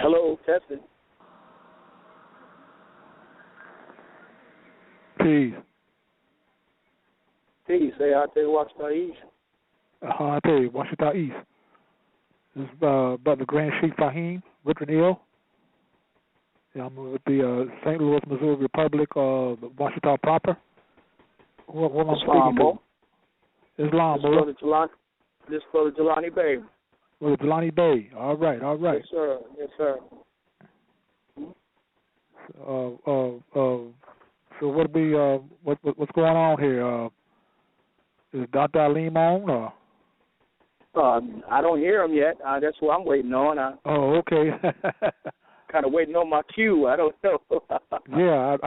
Hello, testing. Peace. Peace. Hey, I tell you watch the East. I tell you, Washington East. This is Brother Grand Sheikh Fahim, Richard Hill. Yeah, I'm with the St. Louis, Missouri Republic, Washington proper. What am I speaking to? Islam, This Brother Jelani Bey. Brother Jelani Bey. All right. Yes, sir. Yes, sir. So what's going on here? Is Dr. Alim on? Or? I don't hear him yet. That's what I'm waiting on. Okay. Kind of waiting on my cue. I don't know. Yeah,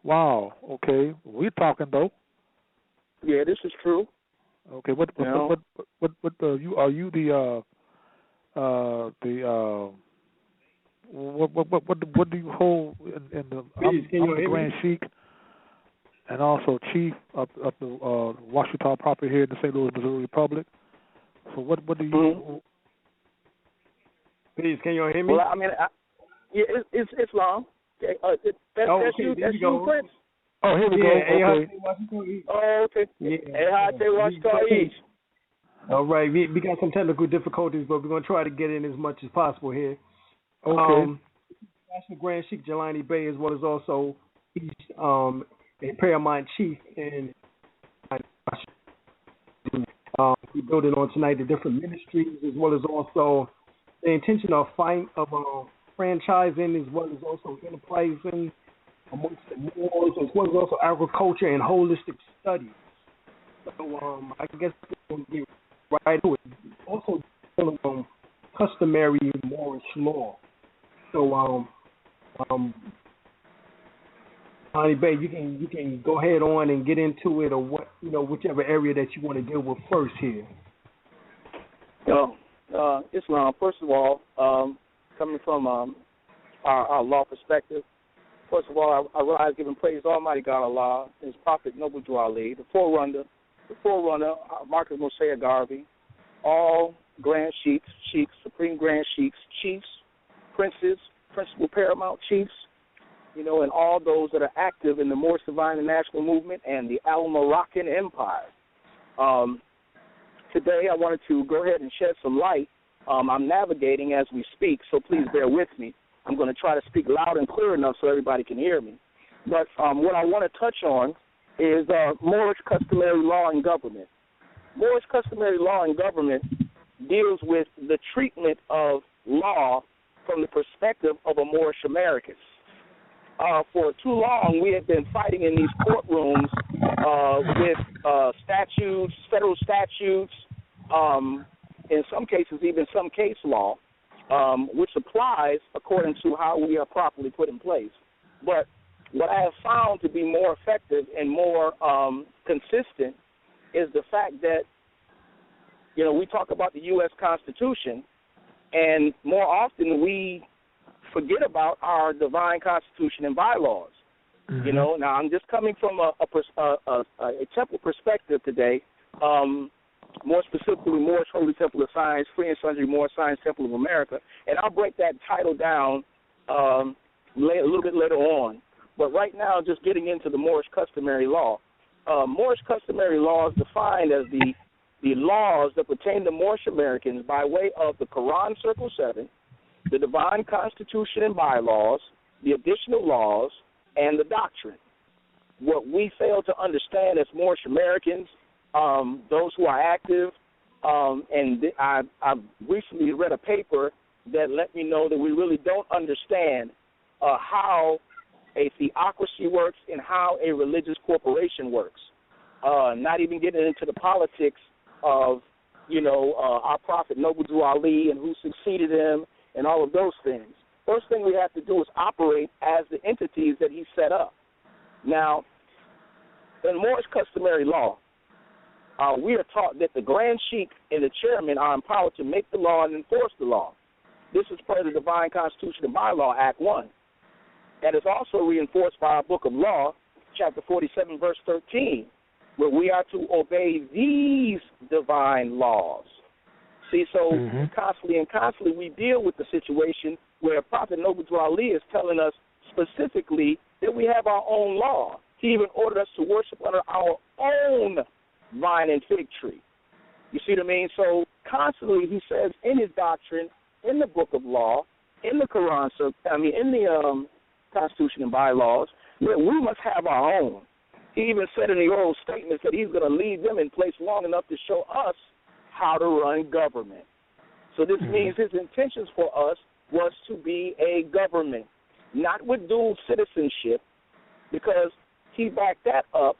wow. Okay, we're talking though. Yeah, this is true. Okay, what are you the what do you hold in the? I'm the Grand Sheik and also Chief of the Washington property here in the St. Louis, Missouri Republic. So what do you? Mm-hmm. Please, can you hear me? Well, I mean, it's Islam. Okay. That's you, Prince. Oh, here we go. Okay. Okay. Hey, I tell you Washington East. All right, we got some technical difficulties, but we're going to try to get in as much as possible here. Okay. National Grand Sheikh Jelani Bey, as well as also he's a paramount chief in we're building on tonight the different ministries, as well as also the intention of franchising, as well as also enterprising amongst the Moors, as well as also agriculture and holistic studies. So I guess we're going to get right to it. Also dealing on customary Moorish law. So Jelani Bey, you can go ahead on and get into it, or whichever area that you want to deal with first here. Islam. First of all, coming from our law perspective, first of all, I rise giving praise to Almighty God Allah, His Prophet Noble Drew Ali, the forerunner, Marcus Mosiah Garvey, all Grand Sheiks, Supreme Grand Sheiks, chiefs, princes, principal paramount chiefs, and all those that are active in the Moorish Divine and National Movement and the Al-Moroccan Empire. Today I wanted to go ahead and shed some light. I'm navigating as we speak, so please bear with me. I'm going to try to speak loud and clear enough so everybody can hear me. But what I want to touch on is Moorish customary law and government. Moorish customary law and government deals with the treatment of law from the perspective of a Moorish American. For too long, we have been fighting in these courtrooms with statutes, federal statutes, in some cases even some case law, which applies according to how we are properly put in place. But what I have found to be more effective and more consistent is the fact that, we talk about the U.S. Constitution, and more often we forget about our divine Constitution and bylaws. Mm-hmm. Now I'm just coming from a temple perspective today, more specifically Moorish Holy Temple of Science, Free and Sundry Moorish Science Temple of America, and I'll break that title down a little bit later on. But right now, just getting into the Moorish customary law. Moorish customary law is defined as the laws that pertain to Moorish Americans by way of the Quran, Circle 7, the Divine Constitution and bylaws, the additional laws, and the doctrine. What we fail to understand as Moorish Americans, those who are active, and I've recently read a paper that let me know that we really don't understand how a theocracy works and how a religious corporation works. Not even getting into the politics of, our Prophet Noble Drew Ali and who succeeded him and all of those things. First thing we have to do is operate as the entities that he set up. Now, in Moorish customary law, we are taught that the Grand Sheik and the chairman are empowered to make the law and enforce the law. This is per the Divine Constitution and Bylaw, Act 1. That is also reinforced by our Book of Law, chapter 47, verse 13, where we are to obey these divine laws. See, so constantly we deal with the situation where Prophet Noble Drew Ali is telling us specifically that we have our own law. He even ordered us to worship under our own vine and fig tree. You see what I mean? So constantly he says in his doctrine, in the book of law, in the Quran, in the Constitution and bylaws, that we must have our own. He even said in the oral statements that he's going to leave them in place long enough to show us how to run government. So this means his intentions for us was to be a government, not with dual citizenship, because he backed that up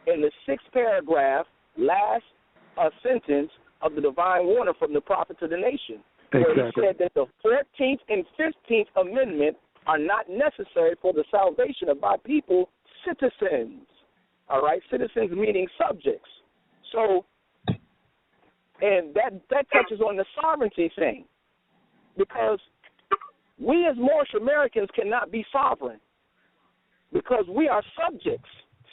in the 6th paragraph, last sentence of the divine warning from the prophet to the nation, where he said that the 14th and 15th Amendment are not necessary for the salvation of my people, citizens. All right, citizens meaning subjects. So, and that touches on the sovereignty thing, because we as Moorish Americans cannot be sovereign, because we are subjects,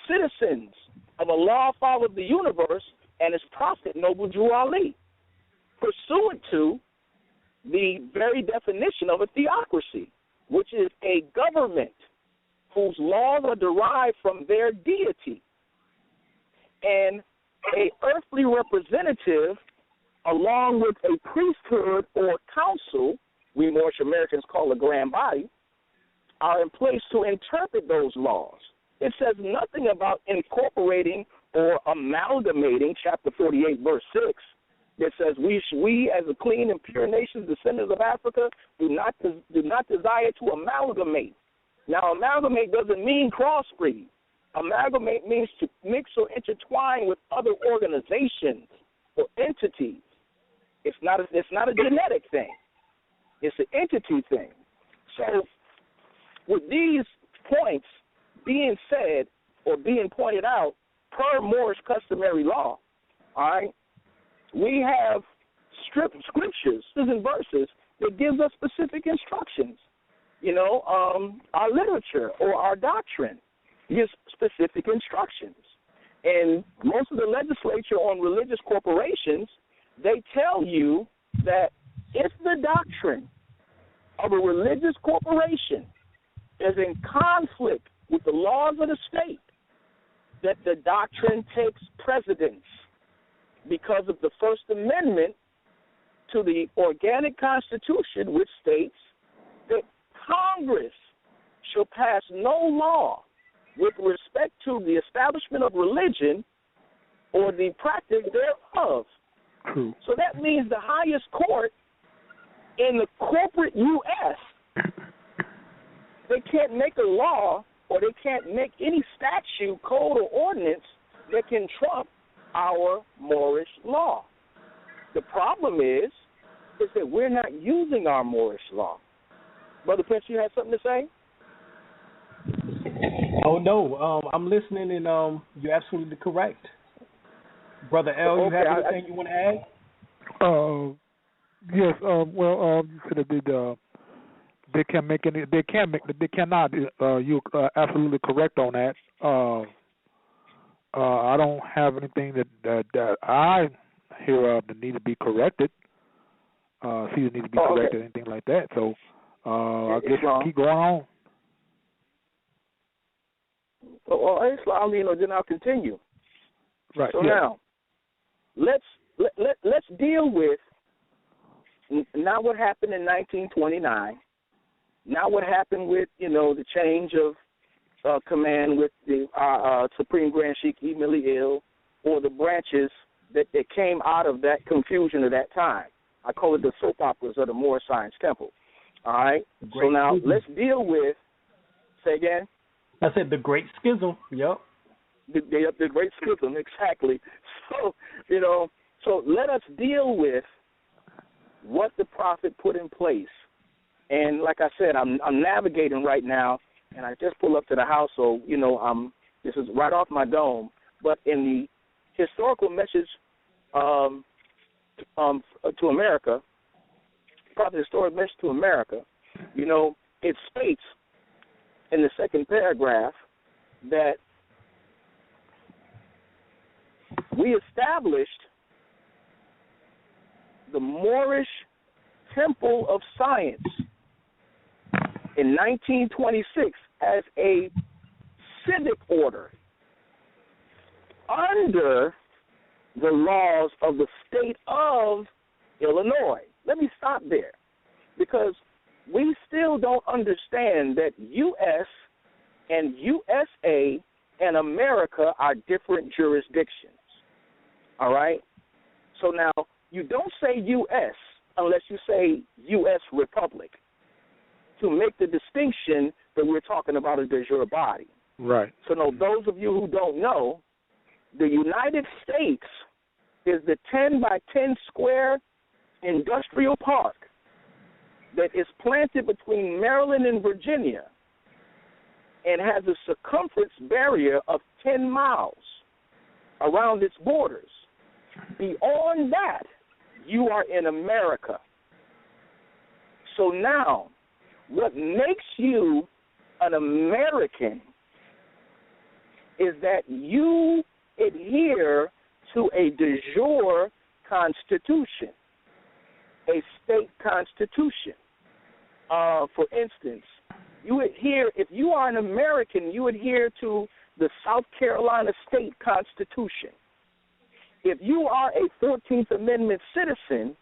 citizens of Allah, Father of the universe, and his prophet, Noble Drew Ali, pursuant to the very definition of a theocracy, which is a government whose laws are derived from their deity, and a earthly representative along with a priesthood or council, we Moorish Americans call a grand body, are in place to interpret those laws. It says nothing about incorporating or amalgamating, chapter 48, verse 6. It says we as a clean and pure nation, descendants of Africa, do not desire to amalgamate. Now, amalgamate doesn't mean crossbreed. Amalgamate means to mix or intertwine with other organizations or entities. It's not a genetic thing. It's an entity thing. So with these points being said or being pointed out per Moorish customary law, all right, we have scriptures and verses that gives us specific instructions. You know, our literature or our doctrine gives specific instructions. And most of the legislature on religious corporations, they tell you that if the doctrine of a religious corporation is in conflict with the laws of the state, that the doctrine takes precedence because of the First Amendment to the organic constitution, which states that Congress shall pass no law with respect to the establishment of religion or the practice thereof. True. So that means the highest court in the corporate U.S., they can't make a law or they can't make any statute, code, or ordinance that can trump our Moorish law. The problem is that we're not using our Moorish law. Brother Prince, you have something to say? Oh, no. I'm listening, and you're absolutely correct. Brother L, you have anything you want to add? Yes. Well, you said that they can make any. They cannot. You're absolutely correct on that. I don't have anything that I hear of that need to be corrected. See, that need to be corrected, anything like that. So I guess keep going on. Well, Islam, then I'll continue. Right. So yeah. now, let's deal with not what happened in 1929, not what happened with the change of command with the Supreme Grand Sheikh Emily Ill, or the branches that came out of that confusion of that time. I call it the soap operas of the Moorish Science Temple. All right. So now let's deal with. Say again. I said the Great Schism. Yep. The Great Schism, exactly. So, so let us deal with what the Prophet put in place. And like I said, I'm navigating right now, and I just pulled up to the house, so, this is right off my dome. But in the historical message to America, Prophet's historic message to America, it states in the second paragraph that we established the Moorish Temple of Science in 1926 as a civic order under the laws of the state of Illinois. Let me stop there, because we still don't understand that U.S. and USA and America are different jurisdictions. All right? So now, you don't say U.S. unless you say U.S. Republic to make the distinction that we're talking about a de jure body. Right. So now, those of you who don't know, the United States is the 10 by 10 square industrial park that is planted between Maryland and Virginia and has a circumference barrier of 10 miles around its borders. Beyond that, you are in America. So now, what makes you an American is that you adhere to a de jure constitution, a state constitution. For instance, you adhere, if you are an American, you adhere to the South Carolina State Constitution. If you are a 14th Amendment citizen,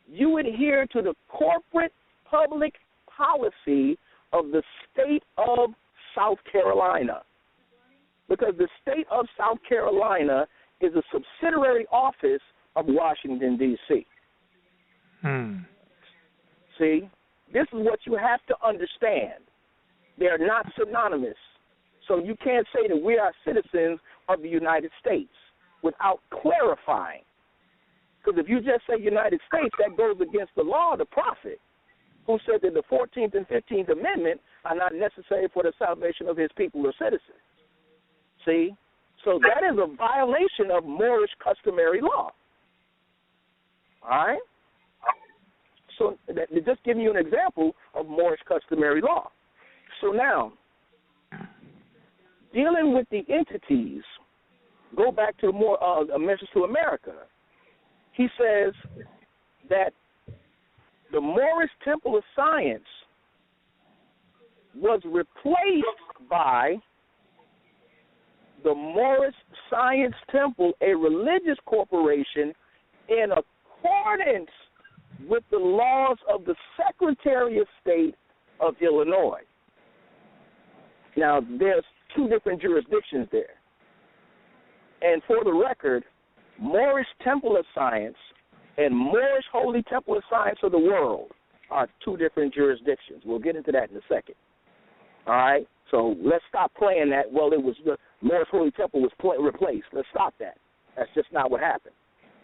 you adhere to the corporate public policy of the state of South Carolina, because the state of South Carolina is a subsidiary office of Washington, D.C. See, this is what you have to understand. They're not synonymous. So you can't say that we are citizens of the United States without clarifying. Because if you just say United States, that goes against the law of the prophet, who said that the 14th and 15th Amendment are not necessary for the salvation of his people or citizens. See? So that is a violation of Moorish customary law. All right? So just giving you an example of Moorish customary law. So now, dealing with the entities, go back to more a message to America. He says that the Moorish Temple of Science was replaced by the Moorish Science Temple, a religious corporation, in accordance with the laws of the Secretary of State of Illinois. Now, there's two different jurisdictions there. And for the record, Moorish Temple of Science and Moorish Holy Temple of Science of the World are two different jurisdictions. We'll get into that in a second. All right? So let's stop playing that, well, it was the Moorish Holy Temple was replaced. Let's stop that. That's just not what happened.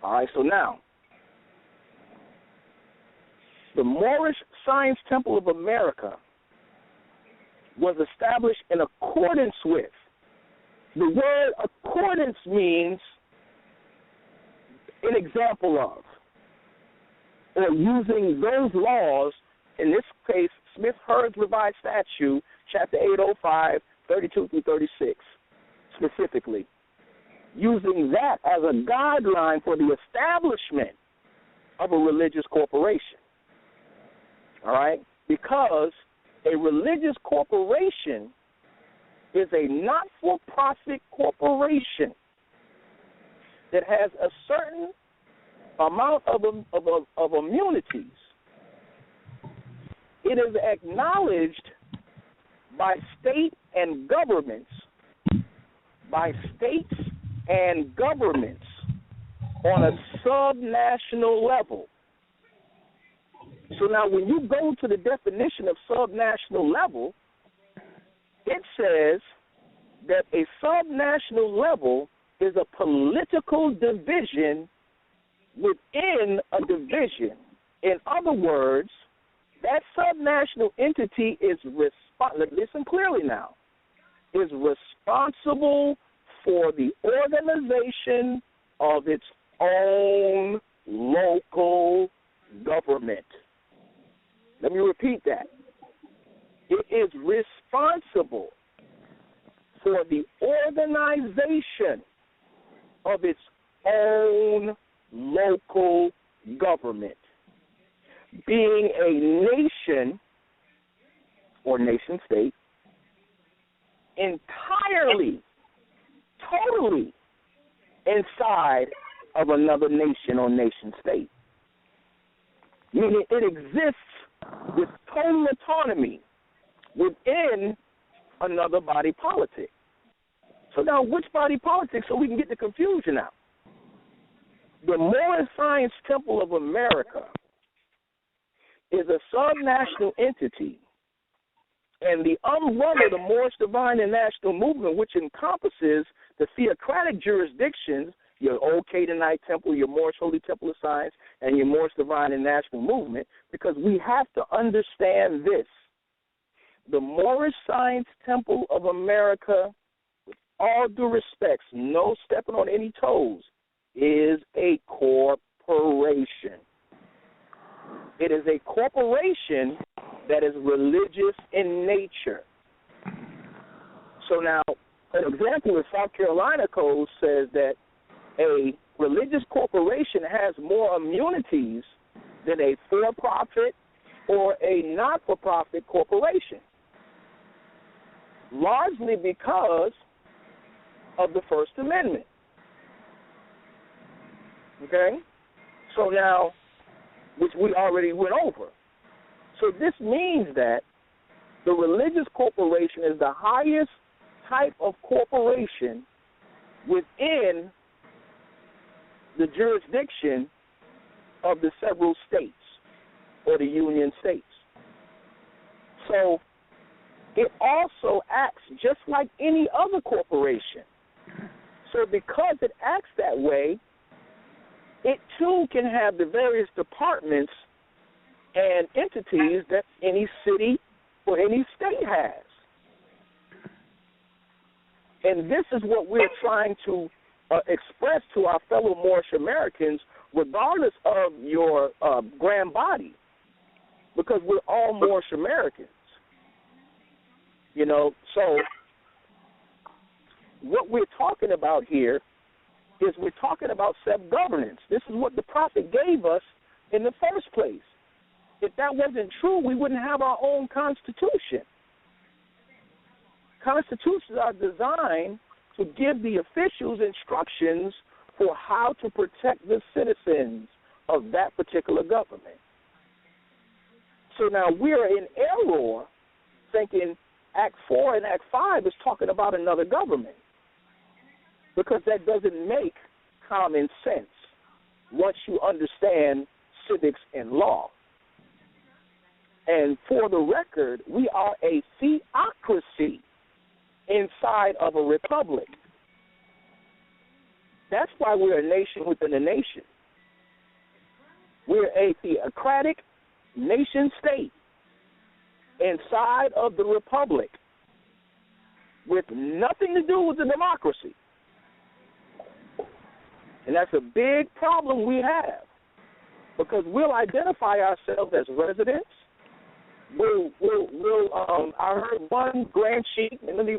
All right? So now, the Moorish Science Temple of America was established in accordance with. The word accordance means an example of, or using those laws, in this case, Smith-Hurd's Revised Statute, Chapter 805, 32 through 36, specifically, using that as a guideline for the establishment of a religious corporation. All right? Because a religious corporation is a not-for-profit corporation that has a certain amount of immunities. It is acknowledged by state and governments, on a subnational level. So now when you go to the definition of subnational level, it says that a subnational level is a political division within a division. In other words, that subnational entity is listen clearly now, is responsible for the organization of its own local government. Let me repeat that. It is responsible for the organization of its own local government, being a nation or nation state entirely, totally inside of another nation or nation state. Meaning it exists with total autonomy within another body politic. So now which body politic, so we can get the confusion out? The Moorish Science Temple of America is a subnational entity, and the umbrella of the Moorish Divine and National Movement, which encompasses the theocratic jurisdictions, your Old Canaanite Temple, your Moorish Holy Temple of Science, and your Moorish Divine and National Movement, because we have to understand this. The Moorish Science Temple of America, with all due respects, no stepping on any toes, is a corporation. It is a corporation that is religious in nature. So now, an example of South Carolina Code says that a religious corporation has more immunities than a for-profit or a not-for-profit corporation, largely because of the First Amendment. Okay? So now, which we already went over. So this means that the religious corporation is the highest type of corporation within the jurisdiction of the several states or the union states. So it also acts just like any other corporation. So because it acts that way, it too can have the various departments and entities that any city or any state has. And this is what we're trying to express to our fellow Moorish Americans, regardless of your grand body, because we're all Moorish Americans. You know, so what we're talking about here is we're talking about self-governance. This is what the Prophet gave us in the first place. If that wasn't true, we wouldn't have our own constitution. Constitutions are designed to give the officials instructions for how to protect the citizens of that particular government. So now we're in error thinking Act 4 and Act 5 is talking about another government, because that doesn't make common sense once you understand civics and law. And for the record, we are a theocracy inside of a republic. That's why we're a nation within a nation. We're a theocratic nation state inside of the republic with nothing to do with the democracy. And that's a big problem we have, because we'll identify ourselves as residents. I heard one Grand Chief, and let me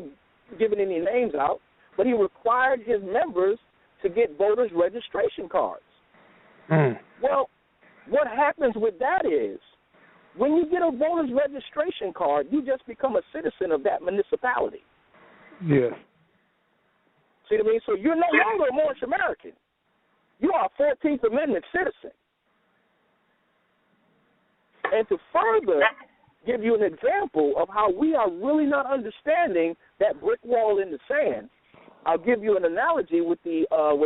giving any names out, but he required his members to get voters' registration cards. Well, what happens with that is, when you get a voter's registration card, you just become a citizen of that municipality. Yes. See what I mean? So you're no longer a Moorish American. You are a 14th Amendment citizen. And to further give you an example of how we are really not understanding that brick wall in the sand, I'll give you an analogy with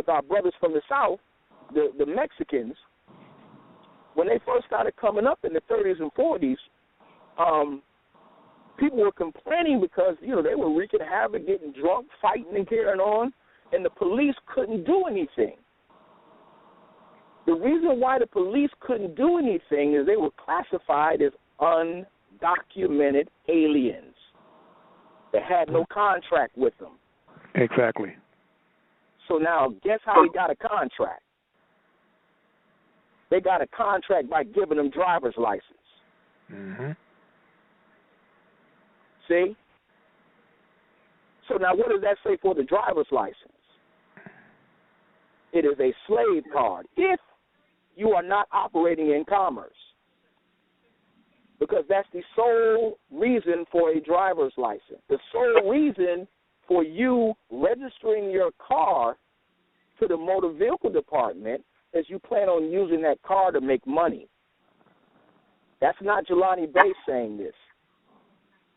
our brothers from the South, the Mexicans. When they first started coming up in the 30s and 40s, people were complaining because, you know, they were wreaking havoc, getting drunk, fighting and carrying on, and the police couldn't do anything. The reason why the police couldn't do anything is they were classified as undocumented aliens. They had no contract with them. Exactly. So now, guess how they got a contract? They got a contract by giving them driver's license. Mm-hmm. See? So now what does that say for the driver's license? It is a slave card. If you are not operating in commerce, because that's the sole reason for a driver's license. The sole reason for you registering your car to the motor vehicle department is you plan on using that car to make money. That's not Jelani Bey saying this.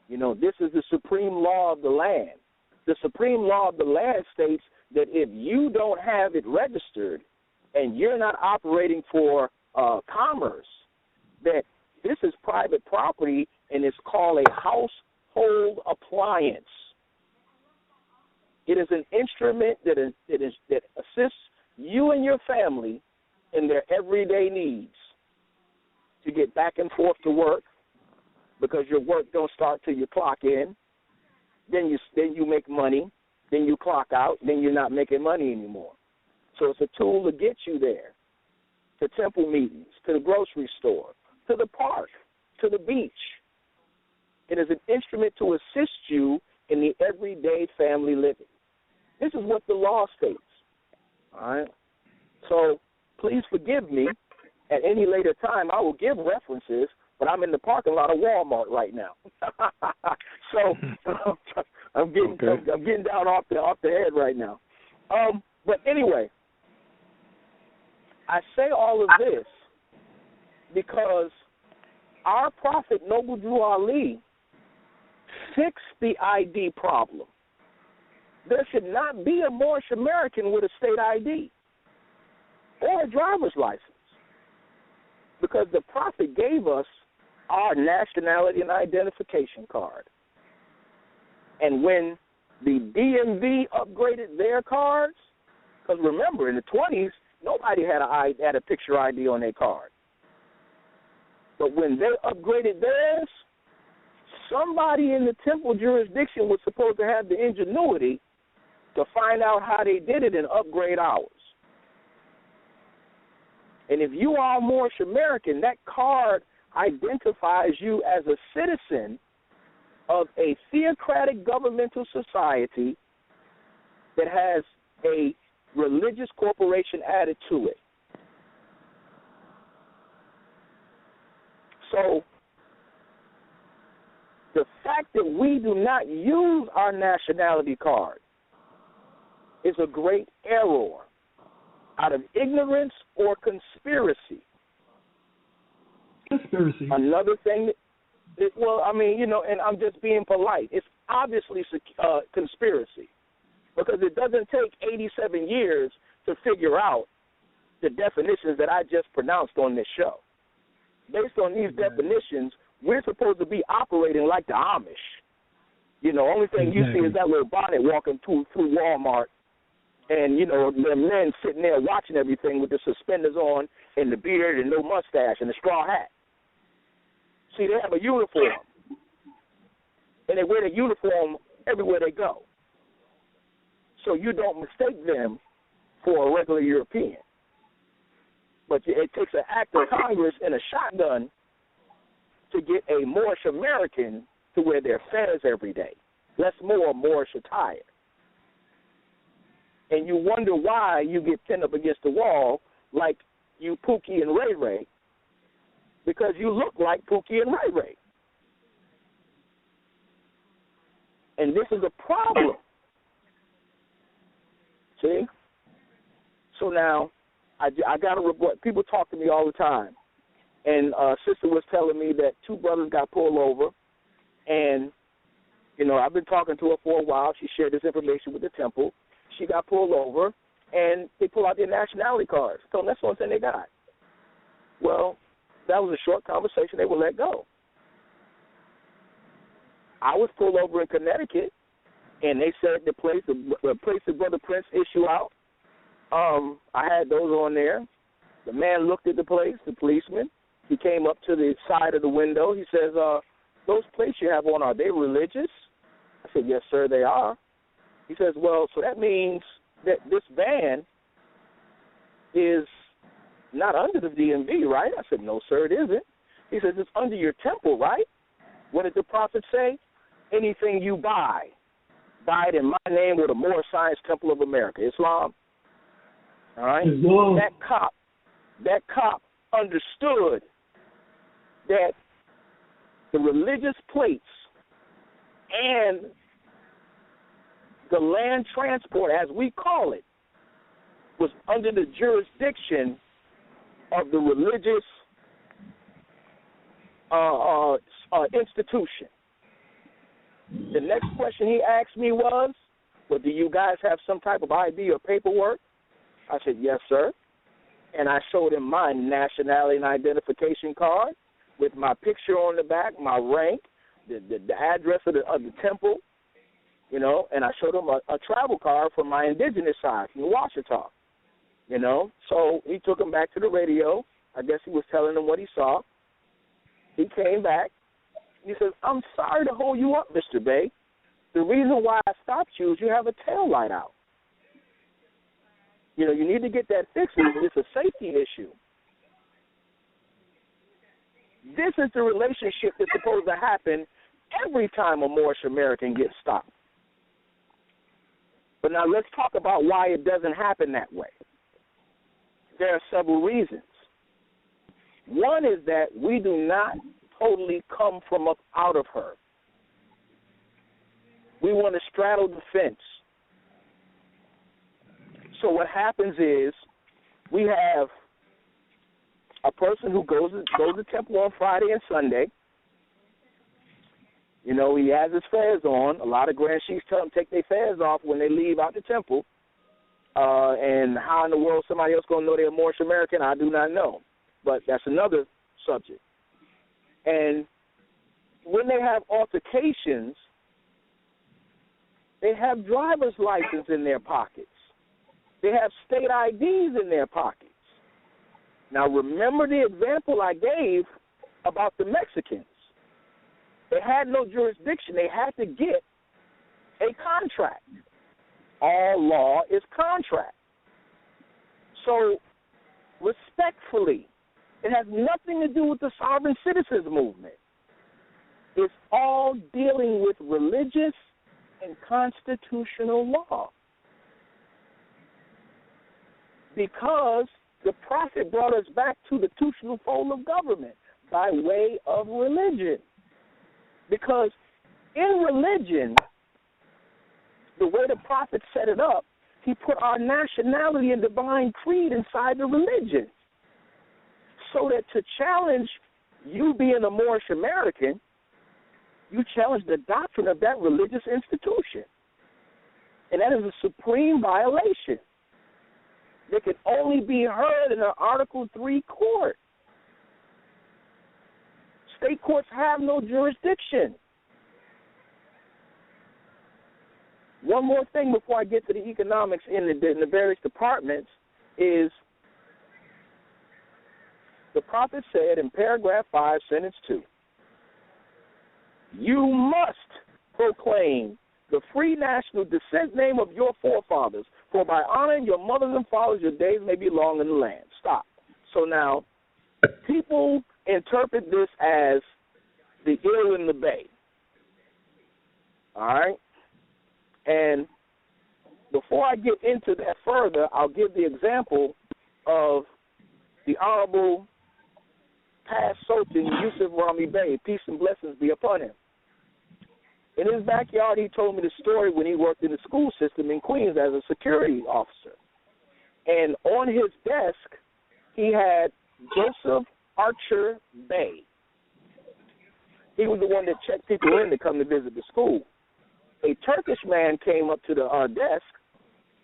You know, this is the supreme law of the land. The supreme law of the land states that if you don't have it registered and you're not operating for commerce, that this is private property and it's called a household appliance. It is an instrument that assists you and your family in their everyday needs to get back and forth to work, because your work don't start till you clock in. Then you make money. Then you clock out. Then you're not making money anymore. So it's a tool to get you there, to temple meetings, to the grocery store, to the park, to the beach. It is an instrument to assist you in the everyday family living. This is what the law states. All right? So please forgive me. At any later time, I will give references, but I'm in the parking lot of Walmart right now. So I'm getting down off the head right now. But anyway, I say all of this because our prophet, Noble Drew Ali, fixed the ID problem. There should not be a Moorish American with a state ID or a driver's license, because the prophet gave us our nationality and identification card. And when the DMV upgraded their cards, because remember, in the 20s, nobody had a picture ID on their card. But when they upgraded theirs, somebody in the temple jurisdiction was supposed to have the ingenuity to find out how they did it and upgrade ours. And if you are Moorish American, that card identifies you as a citizen of a theocratic governmental society that has a religious corporation added to it. So the fact that we do not use our nationality card is a great error out of ignorance or conspiracy. Conspiracy. Another thing, and I'm just being polite. It's obviously conspiracy, because it doesn't take 87 years to figure out the definitions that I just pronounced on this show. Based on these definitions, we're supposed to be operating like the Amish. You know, only thing you see is that little bonnet walking through Walmart, and, you know, the men sitting there watching everything with the suspenders on and the beard and no mustache and the straw hat. See, they have a uniform, and they wear the uniform everywhere they go. So you don't mistake them for a regular European. But it takes an act of Congress and a shotgun to get a Moorish American to wear their fez every day. That's more Moorish attire. And you wonder why you get pinned up against the wall like you Pookie and Ray Ray, because you look like Pookie and Ray Ray. And this is a problem. See? So now, I got to report. People talk to me all the time. And sister was telling me that two brothers got pulled over. And, you know, I've been talking to her for a while. She shared this information with the temple. She got pulled over, and they pull out their nationality cards. So that's the only thing they got. Well, that was a short conversation. They were let go. I was pulled over in Connecticut, and they said the place that Brother Prince issue out, I had those on there. The man looked at the place, the policeman. He came up to the side of the window. He says, those plates you have on, are they religious? I said, yes, sir, they are. He says, well, so that means that this van is not under the DMV, right? I said, no, sir, it isn't. He says, it's under your temple, right? What did the prophet say? Anything you buy it in my name or the Moorish Science Temple of America, Islam. All right? Islam. That cop that cop understood that the religious plates and the land transport, as we call it, was under the jurisdiction of the religious institution. The next question he asked me was, well, do you guys have some type of ID or paperwork? I said, yes, sir. And I showed him my nationality and identification card with my picture on the back, my rank, the address of the temple, you know, and I showed him a travel card from my indigenous side, from Ouachita, you know. So he took him back to the radio. I guess he was telling him what he saw. He came back. He says, I'm sorry to hold you up, Mr. Bey. The reason why I stopped you is you have a tail light out. You know, you need to get that fixed. It's a safety issue. This is the relationship that's supposed to happen every time a Moorish American gets stopped. But now let's talk about why it doesn't happen that way. There are several reasons. One is that we do not totally come from up out of her. We want to straddle the fence. So what happens is we have a person who goes to temple on Friday and Sunday. You know, he has his fez on. A lot of Grand Chiefs tell him to take their fez off when they leave out the temple. And how in the world somebody else going to know they're Moorish American, I do not know. But that's another subject. And when they have altercations, they have driver's license in their pockets. They have state IDs in their pockets. Now, remember the example I gave about the Mexicans. They had no jurisdiction. They had to get a contract. All law is contract. So, respectfully, it has nothing to do with the sovereign citizens movement. It's all dealing with religious and constitutional law. Because the Prophet brought us back to the institutional fold of government by way of religion. Because in religion, the way the Prophet set it up, he put our nationality and divine creed inside the religion. So that to challenge you being a Moorish American, you challenge the doctrine of that religious institution. And that is a supreme violation. They can only be heard in an Article 3 court. State courts have no jurisdiction. One more thing before I get to the economics in the various departments is the Prophet said in paragraph 5, sentence 2, you must proclaim the free national descent name of your forefathers, for by honoring your mothers and fathers, your days may be long in the land. Stop. So now, people interpret this as the ill in the Bey. All right? And before I get into that further, I'll give the example of the Honorable Past Sultan Yusuf Rami Bey, peace and blessings be upon him. In his backyard, he told me the story when he worked in the school system in Queens as a security officer. And on his desk, he had Joseph Archer Bey. He was the one that checked people in to come to visit the school. A Turkish man came up to the desk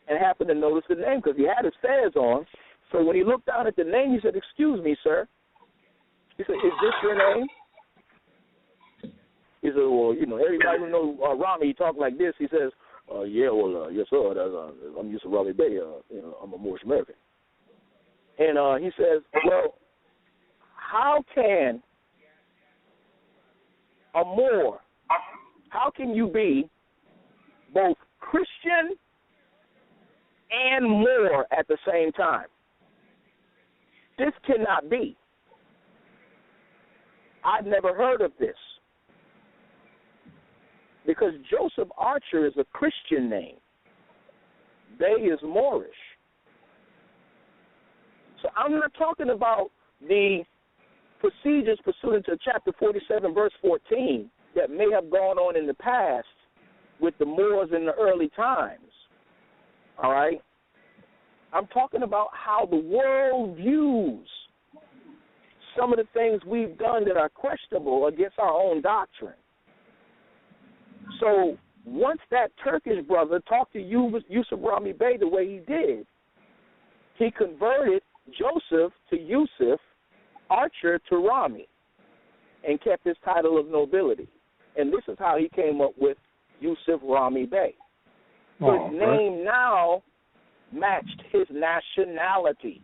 and happened to notice the name because he had his fez on. So when he looked down at the name, he said, excuse me, sir. He said, is this your name? He said, well, you know, everybody who knows Rami, he talk like this. He says, yes, sir, I'm Yusuf Rami Bey. You know, I'm a Moorish American. And he says, well, how can a Moor, how can you be both Christian and Moor at the same time? This cannot be. I've never heard of this. Because Joseph Archer is a Christian name. Bey is Moorish. So I'm not talking about the procedures pursuant to chapter 47, verse 14, that may have gone on in the past with the Moors in the early times. All right? I'm talking about how the world views some of the things we've done that are questionable against our own doctrine. So once that Turkish brother talked to Yusuf Rami Bey the way he did, he converted Joseph to Yusuf, Archer to Rami, and kept his title of nobility. And this is how he came up with Yusuf Rami Bey. His name now matched his nationality.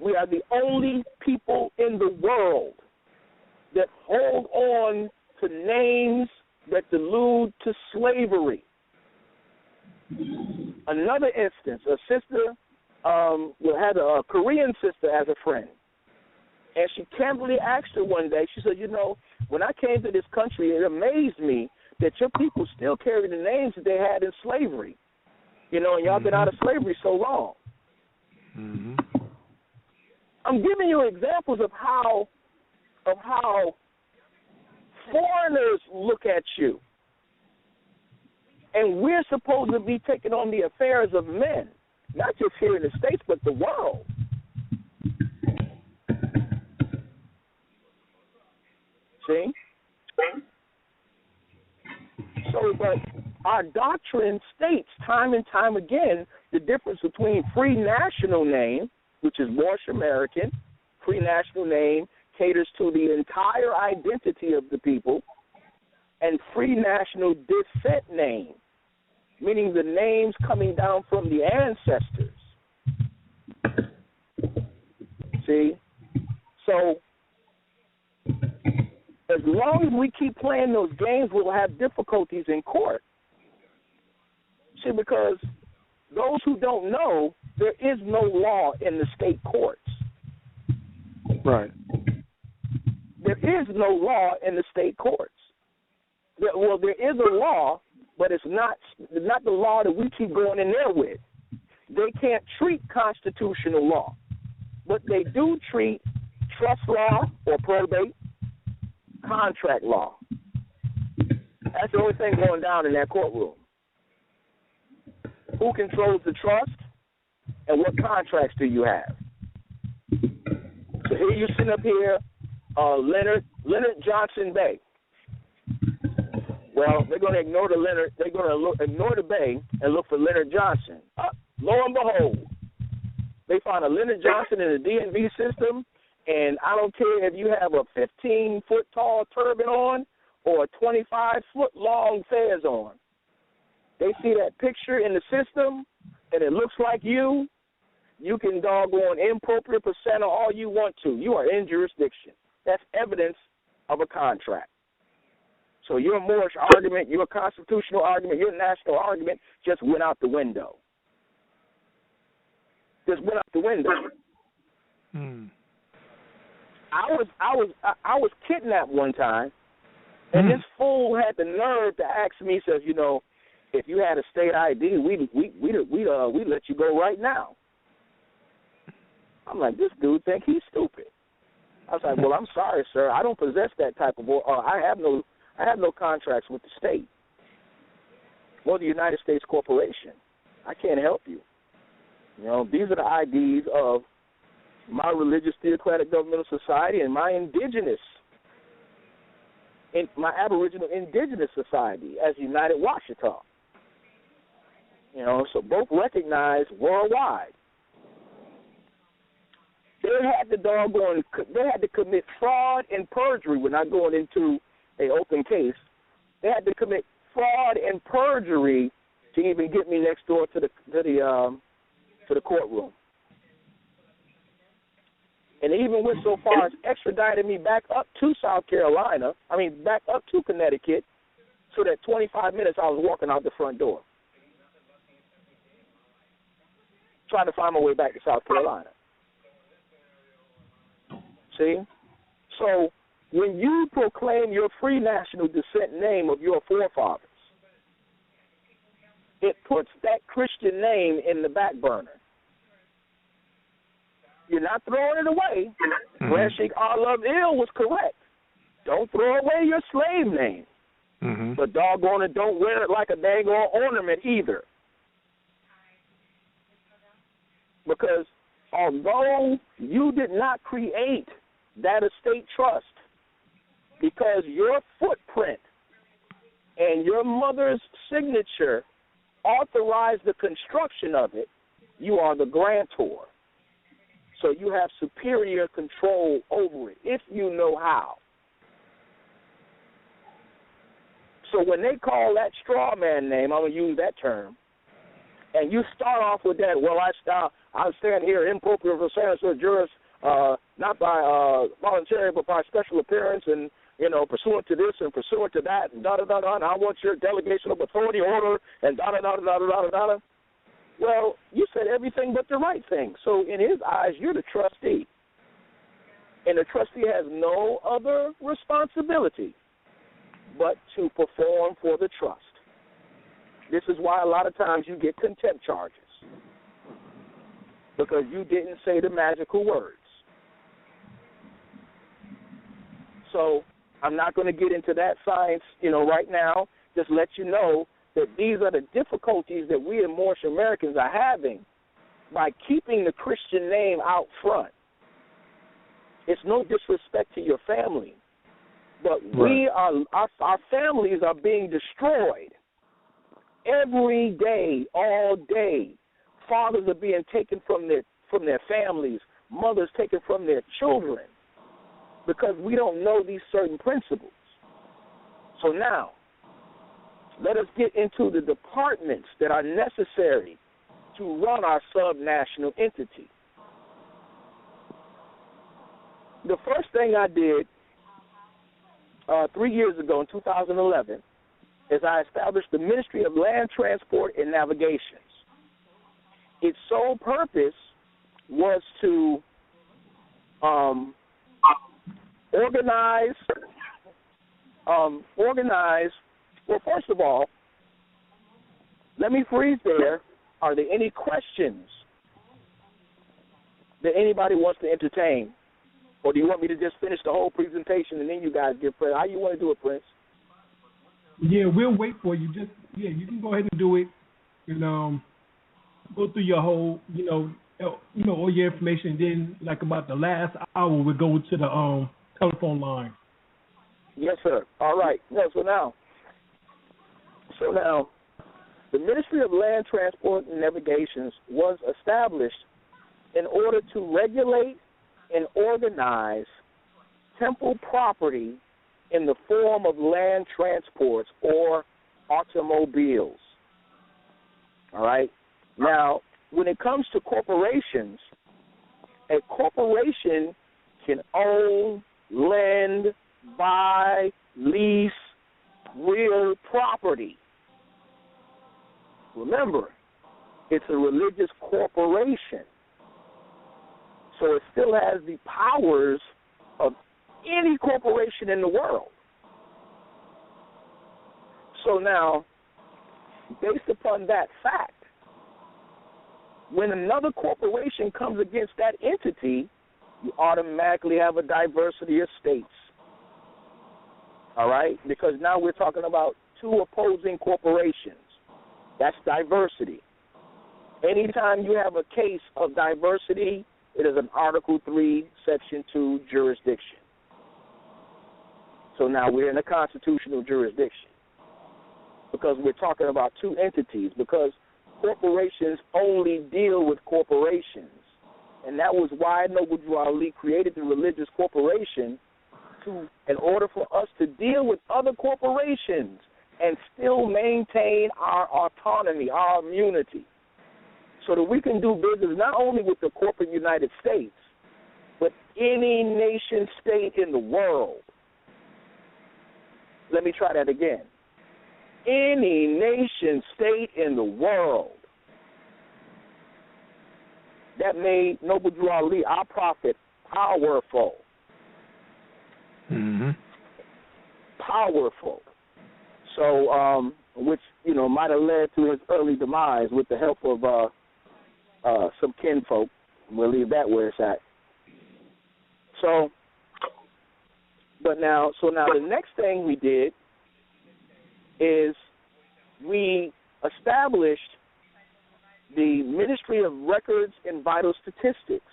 We are the only people in the world that hold on to names that allude to slavery. Another instance, a sister had a Korean sister as a friend. And she candidly asked her one day, she said, you know, when I came to this country, it amazed me that your people still carry the names that they had in slavery. You know, and y'all been out of slavery so long. Mm-hmm. I'm giving you examples of how foreigners look at you. And we're supposed to be taking on the affairs of men, not just here in the States, but the world. See? So, but our doctrine states time and time again the difference between free national name, which is Moorish American, free national name caters to the entire identity of the people, and free national descent name, meaning the names coming down from the ancestors. See? So, as long as we keep playing those games, we'll have difficulties in court. See, because those who don't know, there is no law in the state courts. Right. There is no law in the state courts. Well, there is a law, but it's not the law that we keep going in there with. They can't treat constitutional law, but they do treat trust law or probate, contract law. That's the only thing going down in that courtroom. Who controls the trust, and what contracts do you have? So here you sit up here, Leonard Johnson Bey. Well, they're going to ignore the Leonard. They're going to ignore the Bey and look for Leonard Johnson. Lo and behold, they find a Leonard Johnson in the DMV system, and I don't care if you have a 15-foot tall turban on or a 25-foot long fez on. They see that picture in the system, and it looks like you. You can doggone impropriate percent or all you want to. You are in jurisdiction. That's evidence of a contract. So your Moorish argument, your constitutional argument, your national argument just went out the window. Just went out the window. I was kidnapped one time, and this fool had the nerve to ask me, says, you know, if you had a state ID, we'd let you go right now. I'm like, this dude think he's stupid. I was like, well, I'm sorry, sir. I don't possess that type of. I have no contracts with the state or the United States Corporation. I can't help you. You know, these are the IDs of my religious theocratic governmental society and my Aboriginal indigenous society as United Washita. You know, so both recognized worldwide. They had to commit fraud and perjury. We're not going into an open case. They had to commit fraud and perjury to even get me next door to the courtroom. And they even went so far as extradited me back up to back up to Connecticut, so that 25 minutes I was walking out the front door, trying to find my way back to South Carolina. See? So when you proclaim your free national descent name of your forefathers, it puts that Christian name in the back burner. You're not throwing it away. Grand Sheikh Law-Alim was correct. Don't throw away your slave name. But doggone it, don't wear it like a dang old ornament either. Because although you did not create that estate trust, because your footprint and your mother's signature authorized the construction of it, you are the grantor. So you have superior control over it, if you know how. So when they call that straw man name, I'm going to use that term, and you start off with that, well, I stand here impropriate for senator juris, not by voluntary, but by special appearance, and, pursuant to this and pursuant to that, and da-da-da-da, and I want your delegation of authority order, and da-da-da-da-da-da-da-da. Well, you said everything but the right thing. So in his eyes, you're the trustee. And the trustee has no other responsibility but to perform for the trust. This is why a lot of times you get contempt charges, because you didn't say the magical words. So I'm not going to get into that science, right now. Just let you know that these are the difficulties that we as Moorish Americans are having by keeping the Christian name out front. It's no disrespect to your family, but our families are being destroyed every day, all day. Fathers are being taken from their families, mothers taken from their children, because we don't know these certain principles. So now, let us get into the departments that are necessary to run our subnational entity. The first thing I did 3 years ago in 2011 is I established the Ministry of Land Transport and Navigations. Its sole purpose was to organize. Well, first of all, let me freeze there. Are there any questions that anybody wants to entertain? Or do you want me to just finish the whole presentation and then you guys get Prince? How you want to do it, Prince? Yeah, we'll wait for you. You can go ahead and do it. Go through your whole, all your information. Then, like about the last hour, we'll go to the telephone line. Yes, sir. All right. So now, the Ministry of Land Transport and Navigations was established in order to regulate and organize temple property in the form of land transports or automobiles. All right? Now, when it comes to corporations, a corporation can own, lend, buy, lease real property. Remember, it's a religious corporation. So it still has the powers of any corporation in the world. So now, based upon that fact, when another corporation comes against that entity, you automatically have a diversity of states. All right? Because now we're talking about two opposing corporations. That's diversity. Anytime you have a case of diversity, it is an Article 3, Section 2 jurisdiction. So now we're in a constitutional jurisdiction because we're talking about two entities, because corporations only deal with corporations. And that was why Noble Drew Ali created the religious corporation in order for us to deal with other corporations and still maintain our autonomy, our immunity, so that we can do business not only with the corporate United States, but any nation state in the world. Let me try that again. Any nation state in the world. That made Noble Drew Ali, our prophet, powerful. Mm-hmm. Powerful. So, which, might have led to his early demise with the help of some kinfolk. We'll leave that where it's at. So now the next thing we did is we established the Ministry of Records and Vital Statistics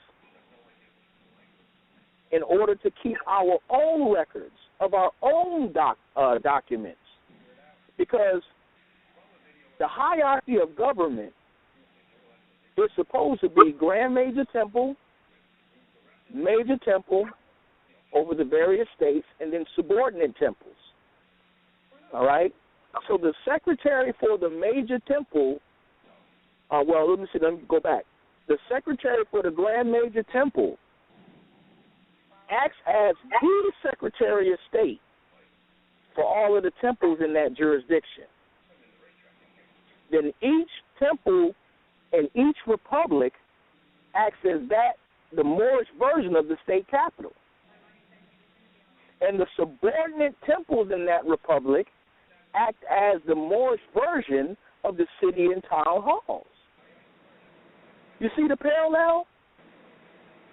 in order to keep our own records of our own documents, because the hierarchy of government is supposed to be Grand Major Temple, Major Temple over the various states, and then subordinate temples. All right? So the secretary for the Major Temple, let me go back. The secretary for the Grand Major Temple acts as the Secretary of State for all of the temples in that jurisdiction. Then each temple and each republic acts as the Moorish version of the state capital. And the subordinate temples in that republic act as the Moorish version of the city and town halls. You see the parallel?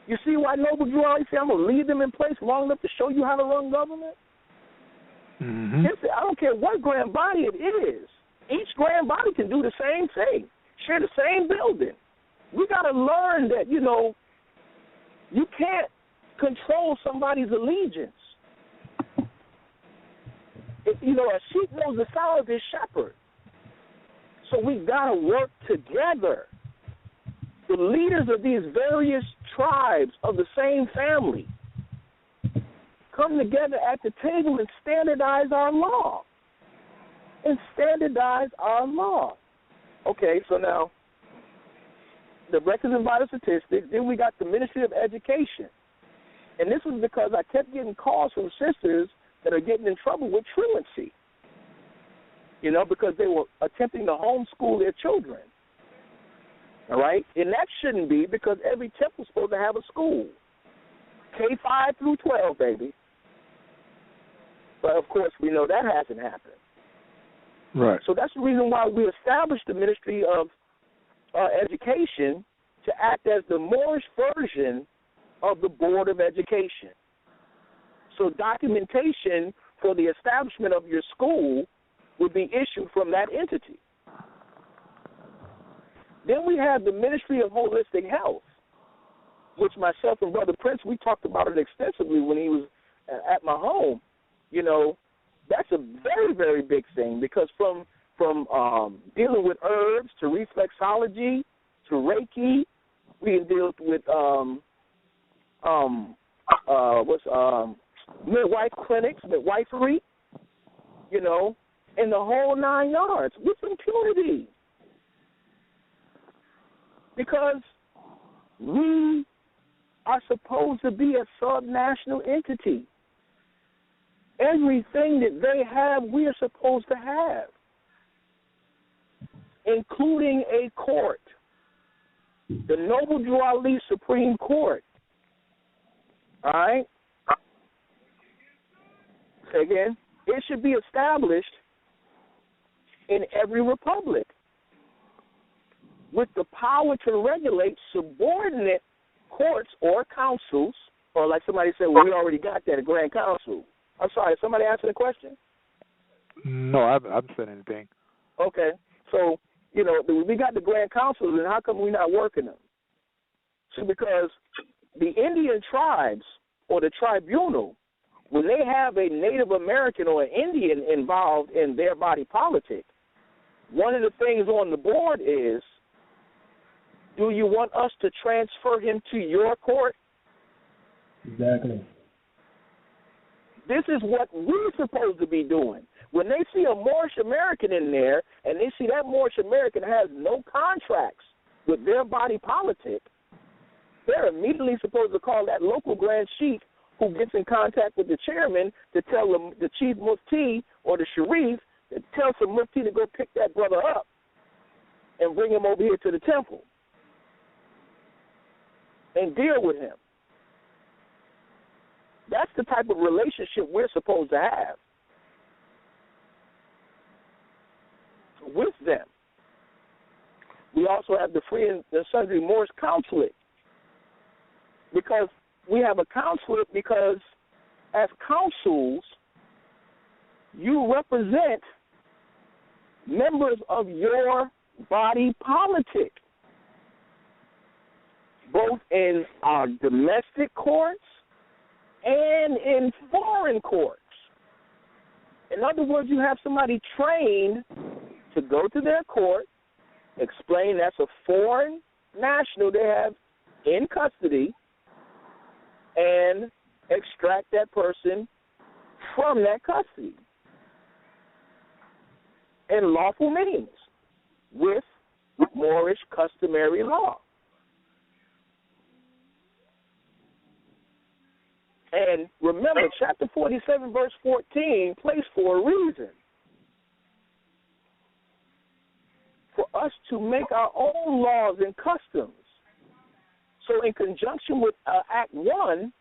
You see why Noble Jelani said, I'm going to leave them in place long enough to show you how to run government? Mm-hmm. I don't care what grand body it is. Each grand body can do the same thing, share the same building. We got to learn that, you can't control somebody's allegiance. A sheep knows the sound of his shepherd. So we got to work together. The leaders of these various tribes of the same family come together at the table and standardize our law. Okay, so now the records and vital statistics, then we got the Ministry of Education. And this was because I kept getting calls from sisters that are getting in trouble with truancy, because they were attempting to homeschool their children. All right? And that shouldn't be, because every temple's supposed to have a school. K-5 through 12, baby. But, of course, we know that hasn't happened. Right. So that's the reason why we established the Ministry of Education to act as the Moorish version of the Board of Education. So documentation for the establishment of your school would be issued from that entity. Then we have the Ministry of Holistic Health, which myself and Brother Prince, we talked about it extensively when he was at my home. That's a very, very big thing, because from dealing with herbs to reflexology to Reiki, we can deal with midwife clinics, midwifery, and the whole 9 yards with impunity. Because we are supposed to be a subnational entity. Everything that they have, we are supposed to have, including a court, the Noble Jelani Supreme Court. All right? Say again. It should be established in every republic with the power to regulate subordinate courts or councils, or like somebody said, well, we already got that, a grand council. I'm sorry, somebody answer the question? No, I haven't said anything. Okay. So, we got the grand councils, and how come we're not working them? So because the Indian tribes or the tribunal, when they have a Native American or an Indian involved in their body politic, one of the things on the board is, do you want us to transfer him to your court? Exactly. This is what we're supposed to be doing. When they see a Moorish American in there and they see that Moorish American has no contracts with their body politic, they're immediately supposed to call that local grand chief who gets in contact with the chairman to tell them, the chief mufti or the sharif, to tell some mufti to go pick that brother up and bring him over here to the temple and deal with him. That's the type of relationship we're supposed to have with them. We also have the Free and Sundry Moorish Consulate because we have a consulate because as consuls, you represent members of your body politic, both in our domestic courts and in foreign courts. In other words, you have somebody trained to go to their court, explain that's a foreign national they have in custody, and extract that person from that custody in lawful means with Moorish customary law. And remember, chapter 47, verse 14, placed for a reason. For us to make our own laws and customs. So in conjunction with Act 1,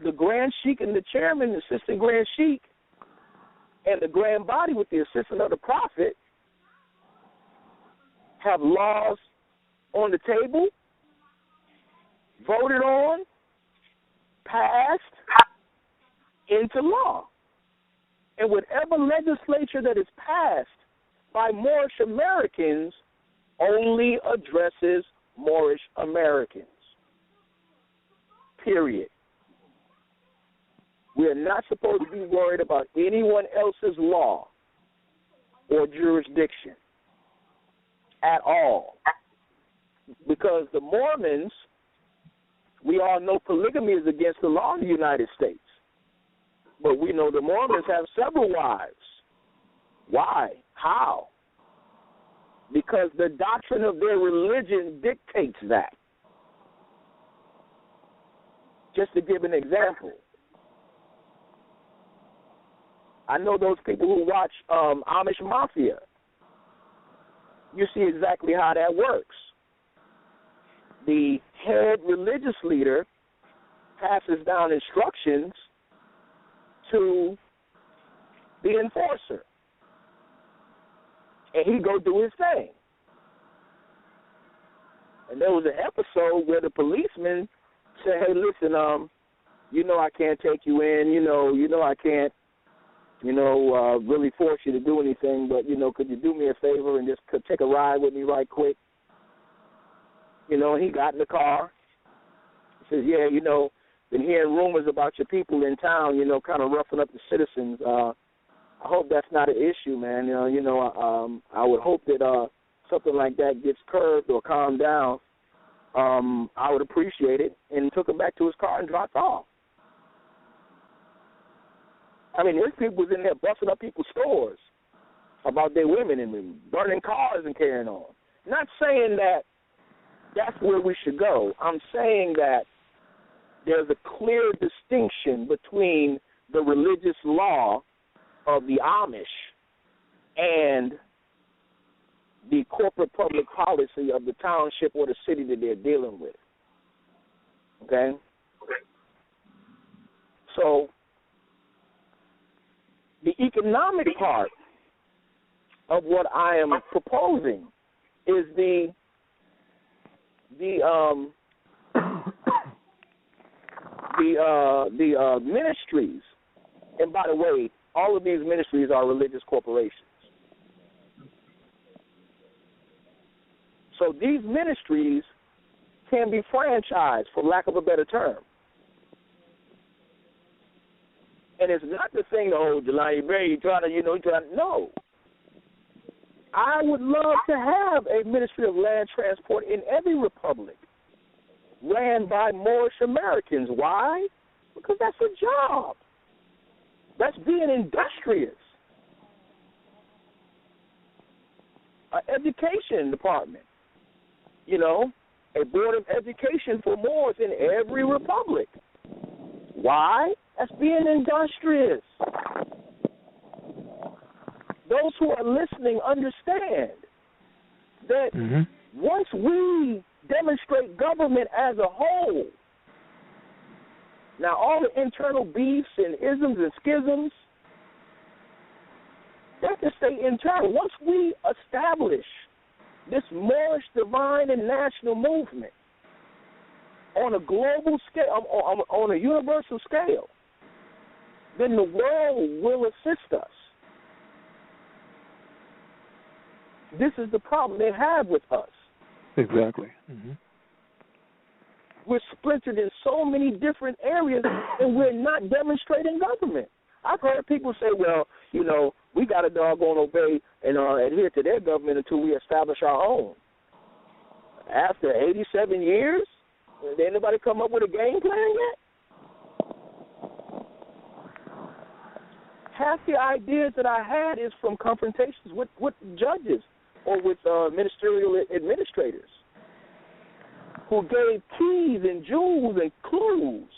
the Grand Sheik and the chairman, the assistant Grand Sheik, and the Grand Body with the assistance of the Prophet have laws on the table, voted on, passed into law. And whatever legislature that is passed by Moorish Americans only addresses Moorish Americans. Period. We are not supposed to be worried about anyone else's law or jurisdiction at all. Because the Mormons, we all know polygamy is against the law in the United States. But we know the Mormons have several wives. Why? How? Because the doctrine of their religion dictates that. Just to give an example, I know those people who watch Amish Mafia. You see exactly how that works. The head religious leader passes down instructions to the enforcer, and he go do his thing. And there was an episode where the policeman said, "Hey, listen, you know I can't take you in. You know I can't, really force you to do anything. But could you do me a favor and just take a ride with me right quick?" And he got in the car. He says, "Yeah, been hearing rumors about your people in town. Kind of roughing up the citizens. I hope that's not an issue, man. I would hope that something like that gets curbed or calmed down. I would appreciate it." And took him back to his car and dropped off. I mean, there's people was in there busting up people's stores about their women and burning cars and carrying on. Not saying that that's where we should go. I'm saying that there's a clear distinction between the religious law of the Amish and the corporate public policy of the township or the city that they're dealing with. Okay? So the economic part of what I am proposing is the ministries. And by the way, all of these ministries are religious corporations. So these ministries can be franchised, for lack of a better term. And it's not the thing, Jelani Bey, no. I would love to have a Ministry of Land Transport in every republic ran by Moorish Americans. Why? Because that's a job. That's being industrious. An education department. A board of education for Moors in every republic. Why? That's being industrious. Those who are listening understand that once we demonstrate government as a whole, now all the internal beefs and isms and schisms, that can stay internal. Once we establish this Moorish divine and national movement on a global scale, on a universal scale, then the world will assist us. This is the problem they have with us. Exactly. Mm-hmm. We're splintered in so many different areas, and we're not demonstrating government. I've heard people say, well, you know, we got to doggone obey and adhere to their government until we establish our own. After 87 years, did anybody come up with a game plan yet? Half the ideas that I had is from confrontations with judges or with ministerial administrators who gave keys and jewels and clues.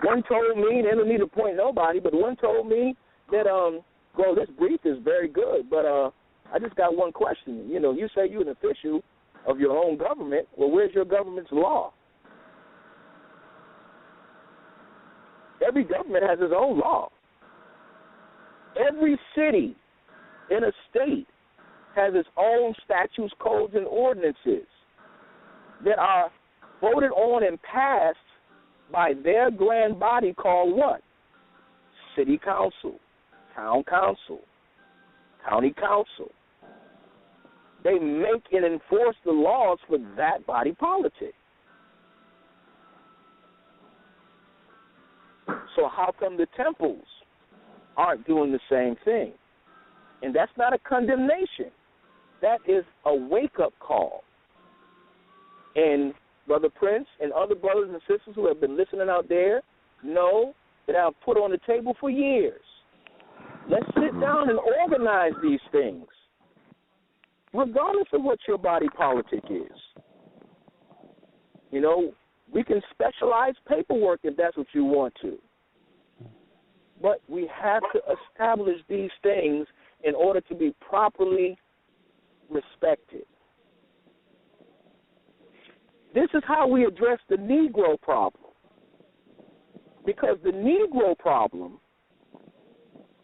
One told me, they don't need to point nobody, but one told me that, well, this brief is very good, but I just got one question. You know, you say you're an official of your own government. Well, where's your government's law? Every government has its own law. Every city in a state has its own statutes, codes, and ordinances that are voted on and passed by their grand body called what? City council, town council, county council. They make and enforce the laws for that body politic. So how come the temples aren't doing the same thing? And that's not a condemnation. That is a wake-up call. And Brother Prince and other brothers and sisters who have been listening out there know that I've put on the table for years. Let's sit down and organize these things, regardless of what your body politic is. You know, we can specialize paperwork if that's what you want to. But we have to establish these things in order to be properly respected. This is how we address the Negro problem. Because the Negro problem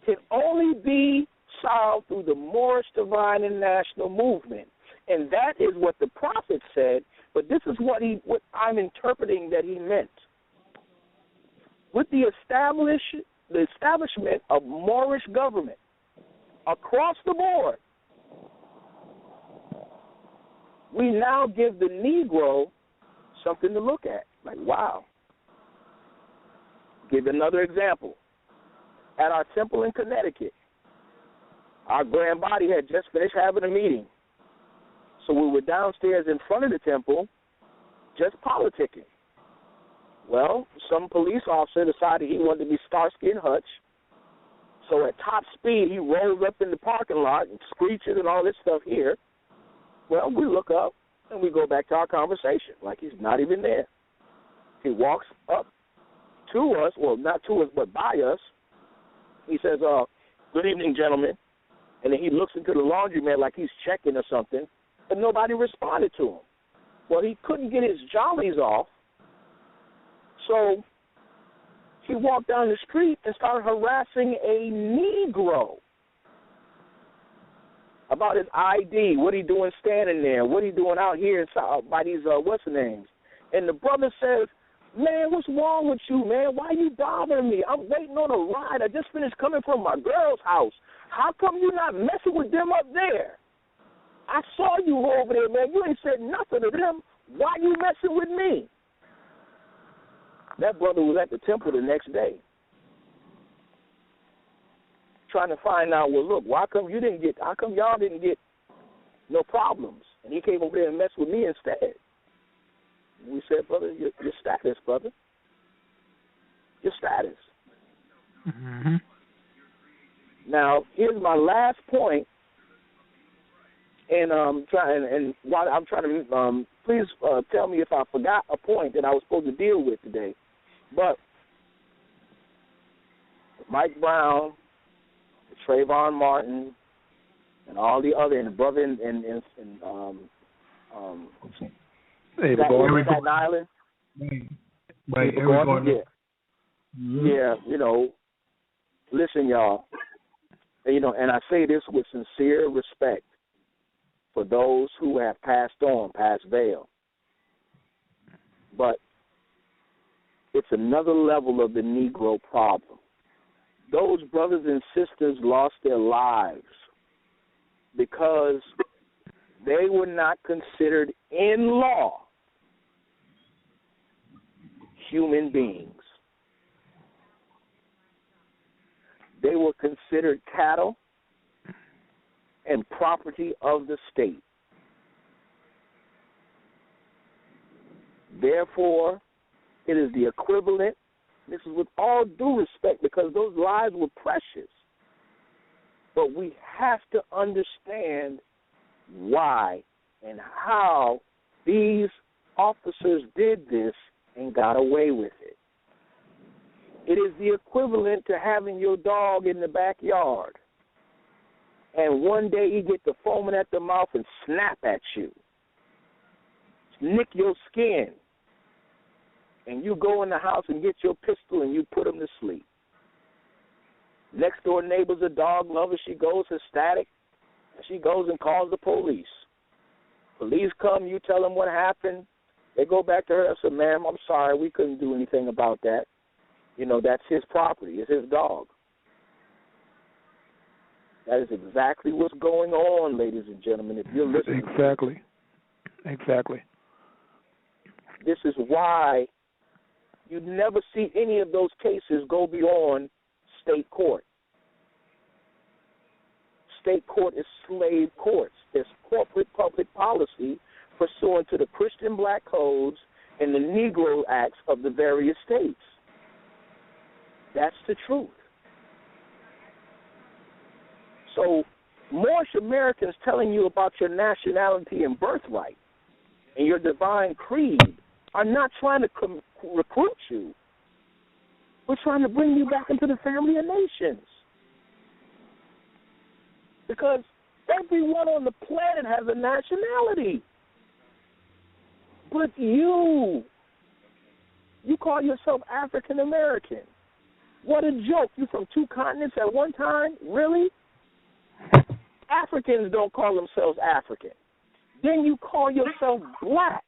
can only be solved through the Moorish Divine and National Movement. And that is what the prophet said, but this is what I'm interpreting that he meant. With the establishment of Moorish government across the board, we now give the Negro something to look at. Like, wow. Give another example. At our temple in Connecticut, our grand body had just finished having a meeting. So we were downstairs in front of the temple just politicking. Well, some police officer decided he wanted to be Starsky and Hutch. So at top speed, he rolls up in the parking lot and screeches and all this stuff here. Well, we look up and we go back to our conversation like he's not even there. He walks up to us, well, not to us, but by us. He says, good evening, gentlemen. And then he looks into the laundromat like he's checking or something, but nobody responded to him. Well, he couldn't get his jollies off, so he walked down the street and started harassing a Negro about his ID, what he doing standing there, what he doing out here inside by these, what's the names? And the brother says, man, what's wrong with you, man? Why you bothering me? I'm waiting on a ride. I just finished coming from my girl's house. How come you not messing with them up there? I saw you over there, man. You ain't said nothing to them. Why you messing with me? That brother was at the temple the next day trying to find out, well, look, how come y'all didn't get no problems? And he came over there and messed with me instead. We said, brother, your status, brother. Your status. Mm-hmm. Now, here's my last point, and while I'm trying to, please tell me if I forgot a point that I was supposed to deal with today. But Mike Brown, Trayvon Martin, and all the other, and the brother in Staten Island. Right, yeah, you know, listen, y'all, you know, and I say this with sincere respect for those who have passed on, past veil. But it's another level of the Negro problem. Those brothers and sisters lost their lives because they were not considered in law human beings. They were considered cattle and property of the state. Therefore, it is the equivalent. This is with all due respect because those lives were precious. But we have to understand why and how these officers did this and got away with it. It is the equivalent to having your dog in the backyard and one day he get to foaming at the mouth and snap at you, nick your skin, and you go in the house and get your pistol and you put him to sleep. Next door neighbor's a dog lover. She goes ecstatic. She goes and calls the police. Police come. You tell them what happened. They go back to her and say, ma'am, I'm sorry. We couldn't do anything about that. You know, that's his property. It's his dog. That is exactly what's going on, ladies and gentlemen, if you're listening. Exactly. This is why you never see any of those cases go beyond state court. State court is slave courts. There's corporate public policy pursuant to the Christian Black codes and the Negro Acts of the various states. That's the truth. So Moorish Americans telling you about your nationality and birthright and your divine creed are not trying to recruit you. We're trying to bring you back into the family of nations. Because everyone on the planet has a nationality. But you call yourself African American. What a joke. You from two continents at one time? Really? Africans don't call themselves African. Then you call yourself black.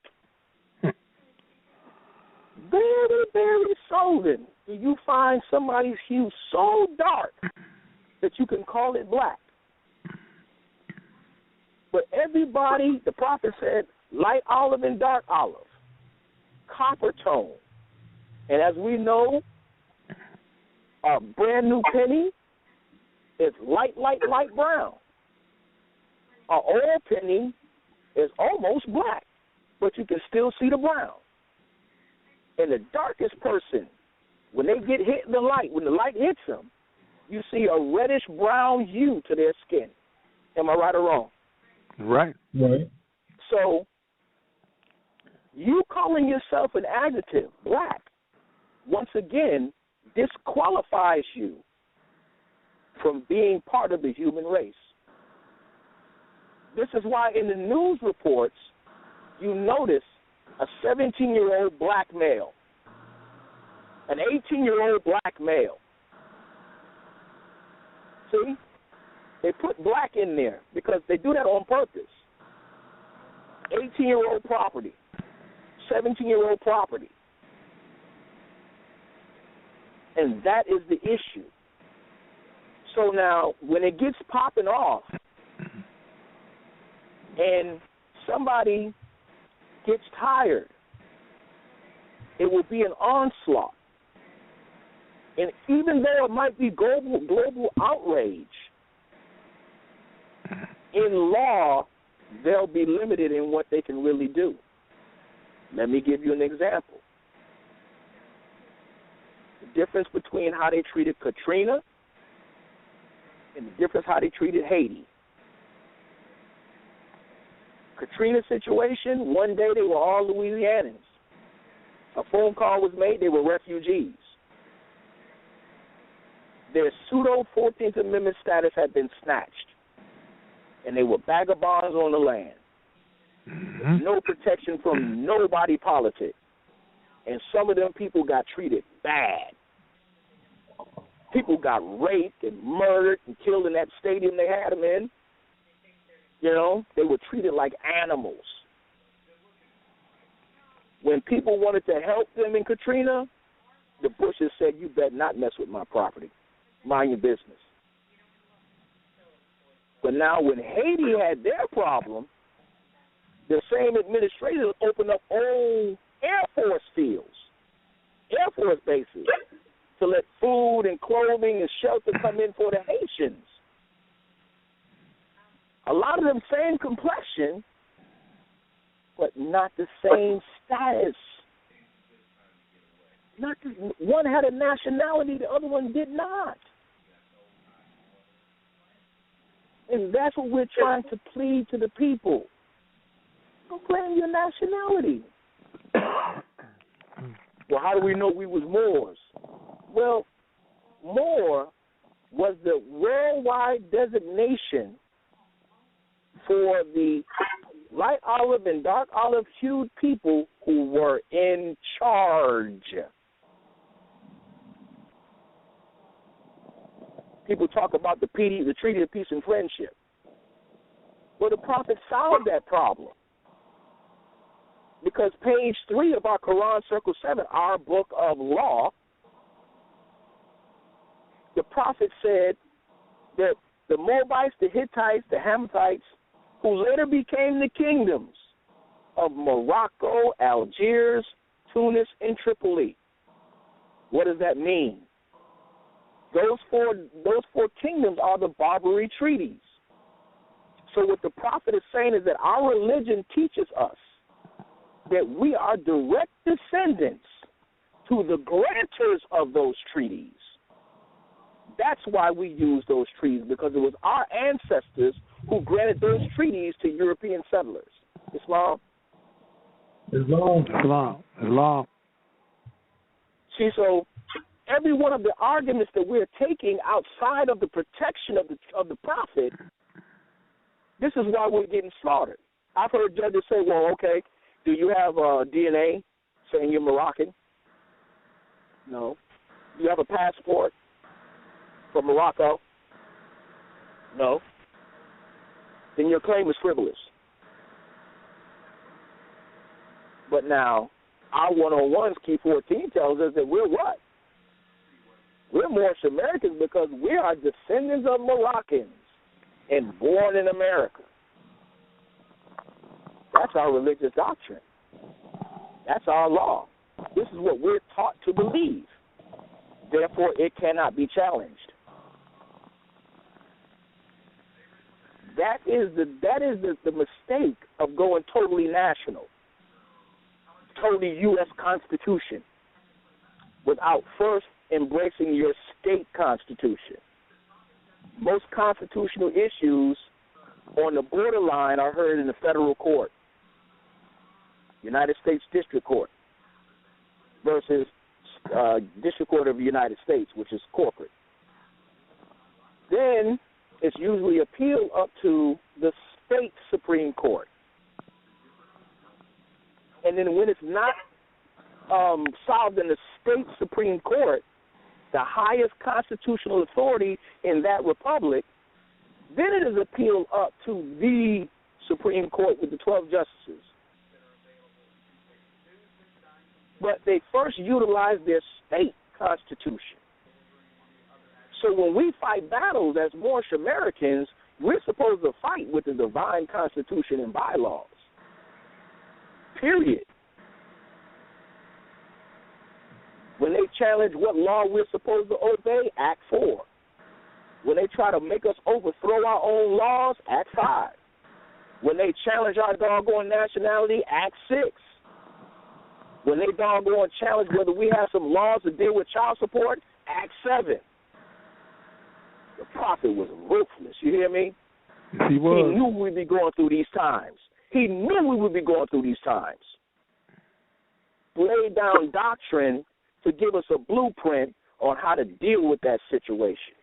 Very, very seldom do you find somebody's hue so dark that you can call it black. But everybody, the prophet said, light olive and dark olive, copper tone. And as we know, a brand new penny is light brown. An old penny is almost black, but you can still see the brown. And the darkest person, when they get hit in the light, when the light hits them, you see a reddish-brown hue to their skin. Am I right or wrong? Right. So you calling yourself an adjective, black, once again, disqualifies you from being part of the human race. This is why in the news reports you notice a 17-year-old black male, an 18-year-old black male. See? They put black in there because they do that on purpose. 18-year-old property, 17-year-old property. And that is the issue. So now when it gets popping off and somebody gets tired, it will be an onslaught. And even though it might be global outrage, in law, they'll be limited in what they can really do. Let me give you an example. The difference between how they treated Katrina and the difference how they treated Haiti. Katrina situation, one day they were all Louisianans. A phone call was made, they were refugees. Their pseudo-14th Amendment status had been snatched, and they were vagabonds on the land. Mm-hmm. No protection from nobody politics. And some of them people got treated bad. People got raped and murdered and killed in that stadium they had them in. You know, they were treated like animals. When people wanted to help them in Katrina, the Bushes said, you better not mess with my property. Mind your business. But now when Haiti had their problem, the same administrators opened up old Air Force fields, Air Force bases, to let food and clothing and shelter come in for the Haitians. A lot of them same complexion, but not the same status. One had a nationality, the other one did not. And that's what we're trying to plead to the people. Don't claim your nationality. Well, how do we know we was Moors? Well, Moor was the worldwide designation for the light olive and dark olive hued people who were in charge. People talk about the Treaty of Peace and Friendship. Well, the Prophet solved that problem. Because page 3 of our Quran, Circle 7, our book of law, the Prophet said that the Moabites, the Hittites, the Hamathites, who later became the kingdoms of Morocco, Algiers, Tunis, and Tripoli. What does that mean? Those four kingdoms are the Barbary treaties. So what the Prophet is saying is that our religion teaches us that we are direct descendants to the grantors of those treaties. That's why we use those treaties, because it was our ancestors who granted those treaties to European settlers. Islam? Islam. See, so every one of the arguments that we're taking outside of the protection of the Prophet, this is why we're getting slaughtered. I've heard judges say, well, okay, do you have DNA saying you're Moroccan? No. Do you have a passport from Morocco? No. Then your claim is frivolous. But now, our 101's Key 14 tells us that we're what? We're Moorish Americans because we are descendants of Moroccans and born in America. That's our religious doctrine. That's our law. This is what we're taught to believe. Therefore, it cannot be challenged. That is the mistake of going totally national, totally U.S. Constitution, without first embracing your state constitution. Most constitutional issues on the borderline are heard in the federal court, United States District Court, versus District Court of the United States, which is corporate. Then it's usually appealed up to the state Supreme Court. And then when it's not solved in the state Supreme Court, the highest constitutional authority in that republic, then it is appealed up to the Supreme Court with the 12 justices. But they first utilize their state constitution. So when we fight battles as Moorish Americans, we're supposed to fight with the divine constitution and bylaws. Period. When they challenge what law we're supposed to obey, Act 4. When they try to make us overthrow our own laws, Act 5. When they challenge our doggone nationality, Act 6. When they doggone challenge whether we have some laws to deal with child support, Act 7. The Prophet was ruthless, you hear me? Yes, he was. He knew we'd be going through these times. He knew we would be going through these times. Laid down doctrine to give us a blueprint on how to deal with that situation.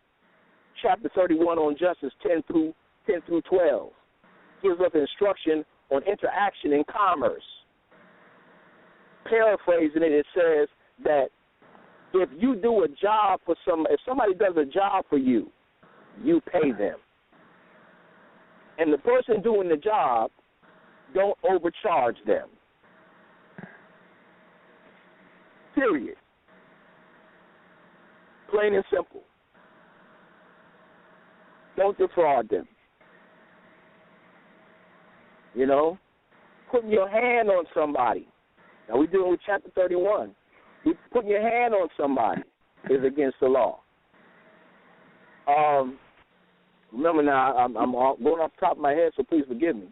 Chapter 31 on justice, 10 through 12, gives us instruction on interaction in commerce. Paraphrasing it, it says that if you do a job for if somebody does a job for you, you pay them. And the person doing the job, don't overcharge them. Period. Plain and simple. Don't defraud them. You know, putting your hand on somebody. Now we're dealing with chapter 31. Putting your hand on somebody is against the law. Remember now, I'm going off the top of my head, so please forgive me.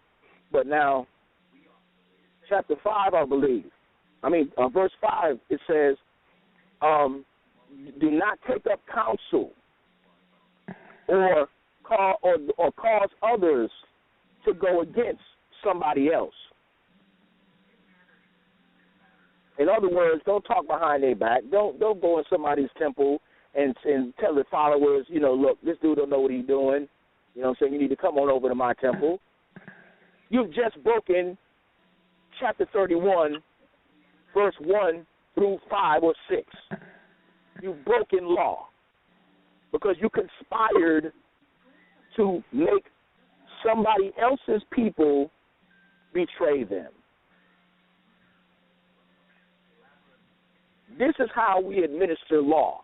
But now, chapter 5, I believe. Verse 5, it says, do not take up counsel or cause others to go against somebody else. In other words, don't talk behind their back. Don't go in somebody's temple and tell the followers, look, this dude don't know what he's doing. You know what I'm saying? You need to come on over to my temple. You've just broken chapter 31, verse 1 through 5 or 6. You've broken law because you conspired to make somebody else's people betray them. This is how we administer law.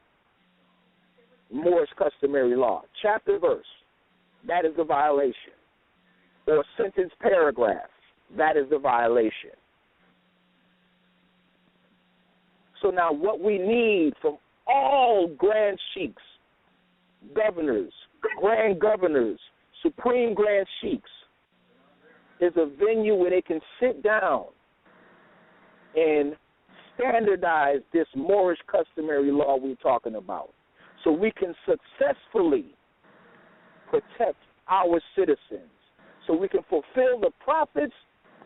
Moorish customary law. Chapter, verse. That is the violation. Or sentence paragraph. That is the violation. So now what we need from all grand sheiks, governors, grand governors, supreme grand sheiks, is a venue where they can sit down and standardize this Moorish customary law we're talking about, so we can successfully protect our citizens, so we can fulfill the prophet's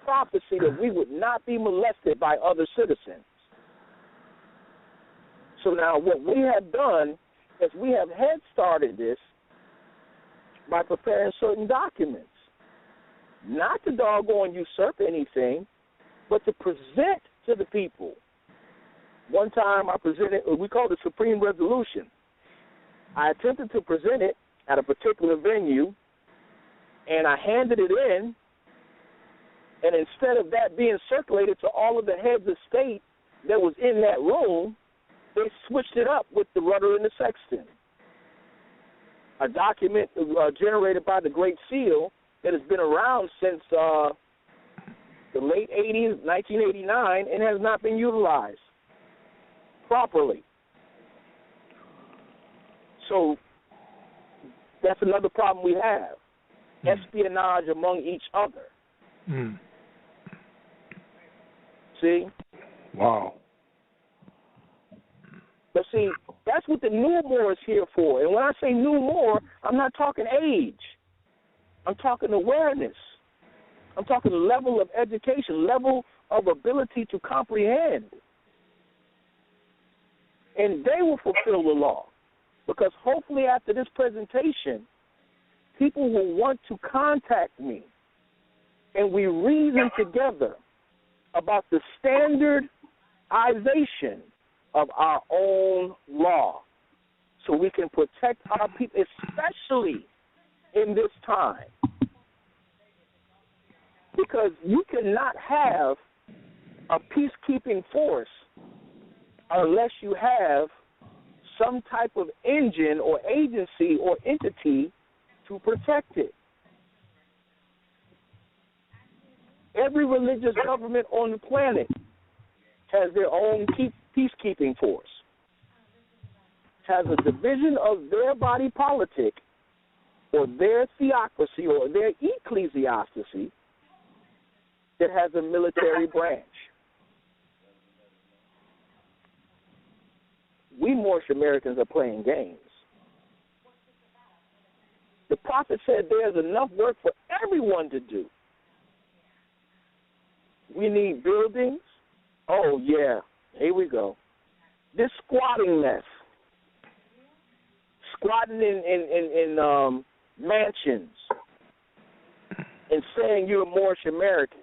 prophecy that we would not be molested by other citizens. So now what we have done is we have head started this by preparing certain documents, not to doggone usurp anything, but to present to the people. One time I presented, we called it Supreme Resolution. I attempted to present it at a particular venue, and I handed it in, and instead of that being circulated to all of the heads of state that was in that room, they switched it up with the rudder and the sexton. A document generated by the Great Seal that has been around since the late 80s, 1989, and has not been utilized properly. So that's another problem we have. Espionage among each other. See? Wow. But see, that's what the new Moor is here for. And when I say new Moor, I'm not talking age. I'm talking awareness. I'm talking level of education, level of ability to comprehend. And they will fulfill the law. Because hopefully after this presentation, people will want to contact me and we reason together about the standardization of our own law so we can protect our people, especially in this time. Because you cannot have a peacekeeping force unless you have some type of engine or agency or entity to protect it. Every religious government on the planet has their own peacekeeping force, has a division of their body politic or their theocracy or their ecclesiocracy that has a military branch. We Moorish Americans are playing games. The prophet said there's enough work for everyone to do. We need buildings. Oh, yeah, here we go. This squatting mess. Squatting in mansions and saying you're Moorish Americans.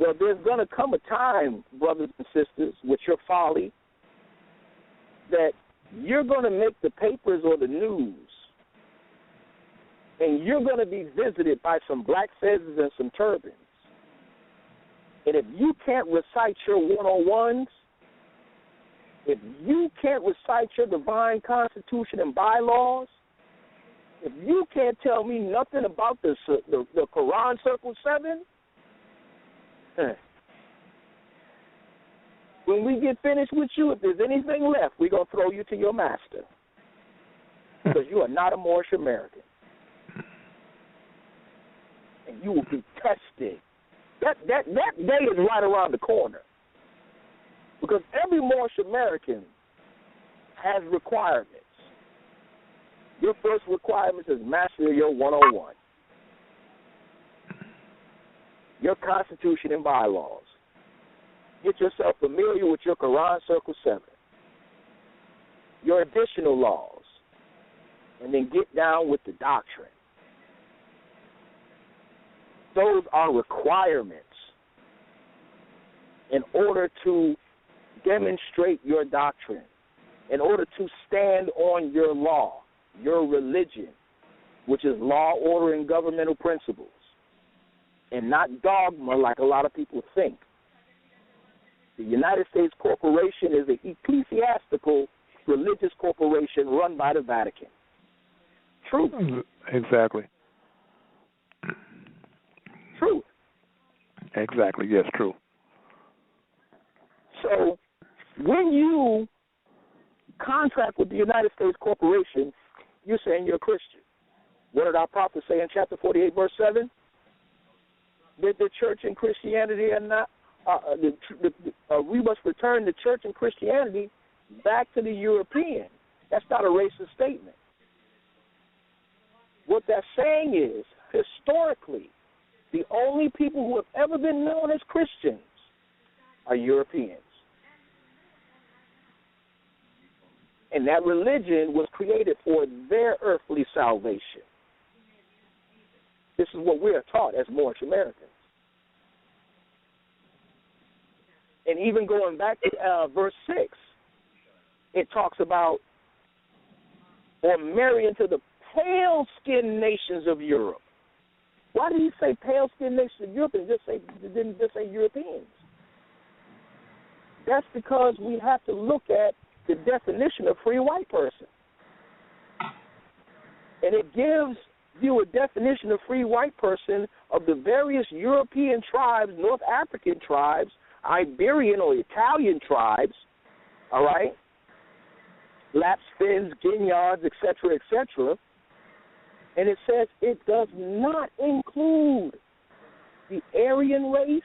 Well, there's going to come a time, brothers and sisters, with your folly, that you're going to make the papers or the news, and you're going to be visited by some black fezzes and some turbans. And if you can't recite your 101s If you can't recite your divine constitution and bylaws, if you can't tell me nothing about the Quran Circle 7, when we get finished with you, if there's anything left, we're going to throw you to your master. Because you are not a Moorish American. And you will be tested. That day is right around the corner. Because every Moorish American has requirements. Your first requirement is master your 101. Your constitution and bylaws. Get yourself familiar with your Quran Circle 7. Your additional laws. And then get down with the doctrine. Those are requirements in order to demonstrate your doctrine, in order to stand on your law, your religion, which is law, order, and governmental principles, and not dogma like a lot of people think. The United States Corporation is an ecclesiastical religious corporation run by the Vatican. Truth. Exactly. Truth. Exactly, yes, true. So when you contract with the United States Corporation, you're saying you're a Christian. What did our prophet say in chapter 48, verse 7? That the church and Christianity are not, we must return the church and Christianity back to the European. That's not a racist statement. What that's saying is, historically, the only people who have ever been known as Christians are Europeans. And that religion was created for their earthly salvation. This is what we are taught as Moorish Americans. And even going back to verse 6, it talks about, or marry into the pale-skinned nations of Europe. Why did he say pale-skinned nations of Europe and didn't just say Europeans? That's because we have to look at the definition of free white person. And it gives you a definition of free white person of the various European tribes, North African tribes, Iberian or Italian tribes, all right, Laps, Finns, Guignards, etc., etc., and it says it does not include the Aryan race,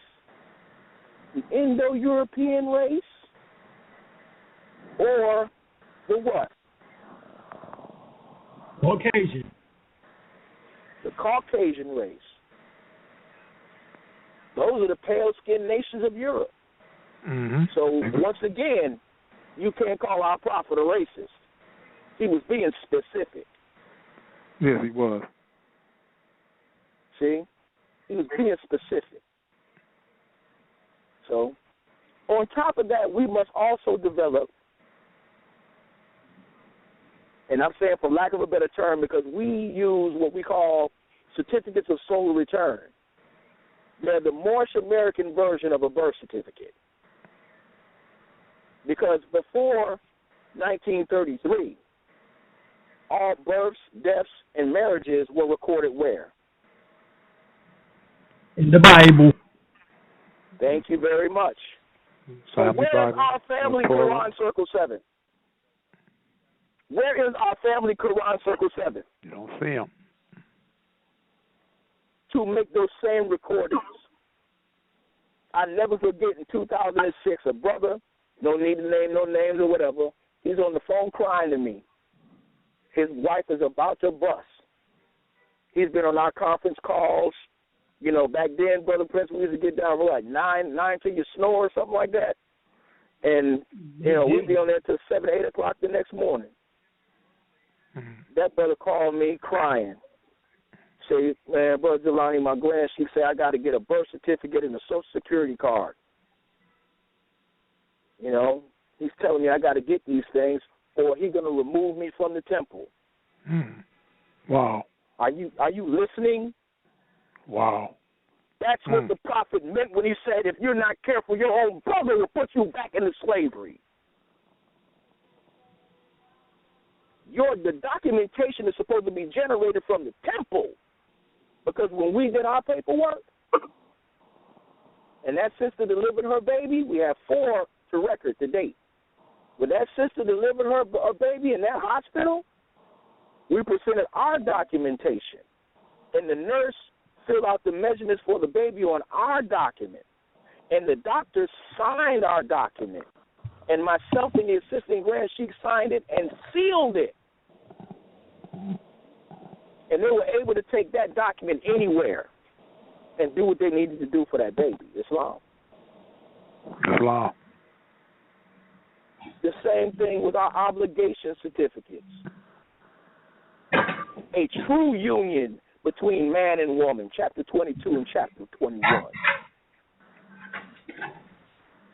the Indo-European race, or the what? Caucasian. The Caucasian race. Those are the pale-skinned nations of Europe. Mm-hmm. So, once again, you can't call our prophet a racist. He was being specific. Yes, he was. See? He was being specific. So, on top of that, we must also develop, and I'm saying for lack of a better term, because we use what we call certificates of sole return. They're the Moorish American version of a birth certificate. Because before 1933, all births, deaths, and marriages were recorded where? In the Bible. Thank you very much. So where is our family Quran Circle 7? Where is our family Quran Circle 7? You don't see them. To make those same recordings. I never forget in 2006, a brother, no need to name no names or whatever, he's on the phone crying to me. His wife is about to bust. He's been on our conference calls. You know, back then, Brother Prince, we used to get down for like 9 till you snore or something like that. And, you know, we'd be on there till 7, 8 o'clock the next morning. Mm-hmm. That brother called me crying. Say, man, Brother Jelani, my grandchief said I got to get a birth certificate and a Social Security card. You know, he's telling me I got to get these things or he's going to remove me from the temple. Mm. Wow. Are you listening? Wow. That's what the prophet meant when he said, if you're not careful, your own brother will put you back into slavery. the documentation is supposed to be generated from the temple, because when we did our paperwork and that sister delivered her baby, we have 4 to record to date. When that sister delivered her baby in that hospital, we presented our documentation, and the nurse filled out the measurements for the baby on our document, and the doctor signed our document, and myself and the assistant grand sheik signed it and sealed it. And they were able to take that document anywhere and do what they needed to do for that baby. Islam. Islam. The same thing with our obligation certificates. A true union between man and woman, chapter 22 and chapter 21.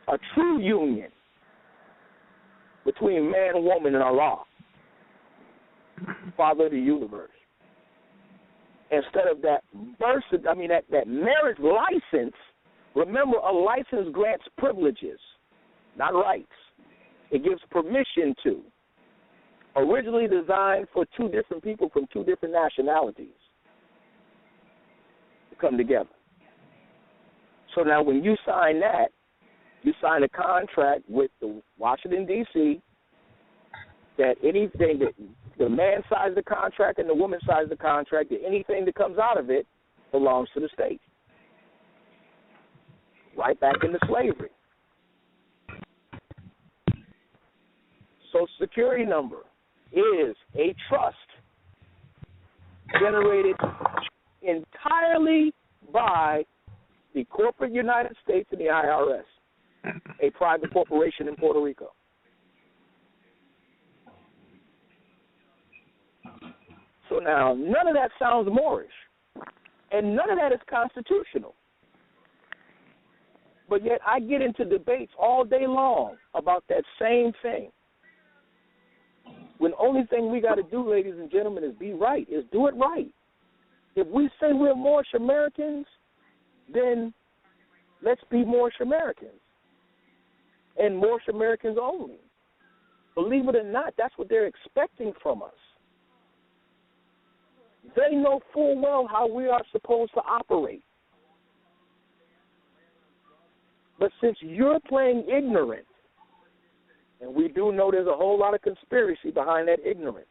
A true union between man and woman and Allah, Father of the universe. Instead of that that marriage license, remember, a license grants privileges, not rights. It gives permission to. Originally designed for 2 different people from 2 different nationalities to come together. So now when you sign that, you sign a contract with the Washington, D.C., that anything that the man signs the contract and the woman signs the contract, that anything that comes out of it belongs to the state. Right back into slavery. Social Security number is a trust generated entirely by the corporate United States and the IRS, a private corporation in Puerto Rico. So now, none of that sounds Moorish, and none of that is constitutional. But yet I get into debates all day long about that same thing. When the only thing we got to do, ladies and gentlemen, is be right, is do it right. If we say we're Moorish Americans, then let's be Moorish Americans, and Moorish Americans only. Believe it or not, that's what they're expecting from us. They know full well how we are supposed to operate. But since you're playing ignorant, and we do know there's a whole lot of conspiracy behind that ignorance,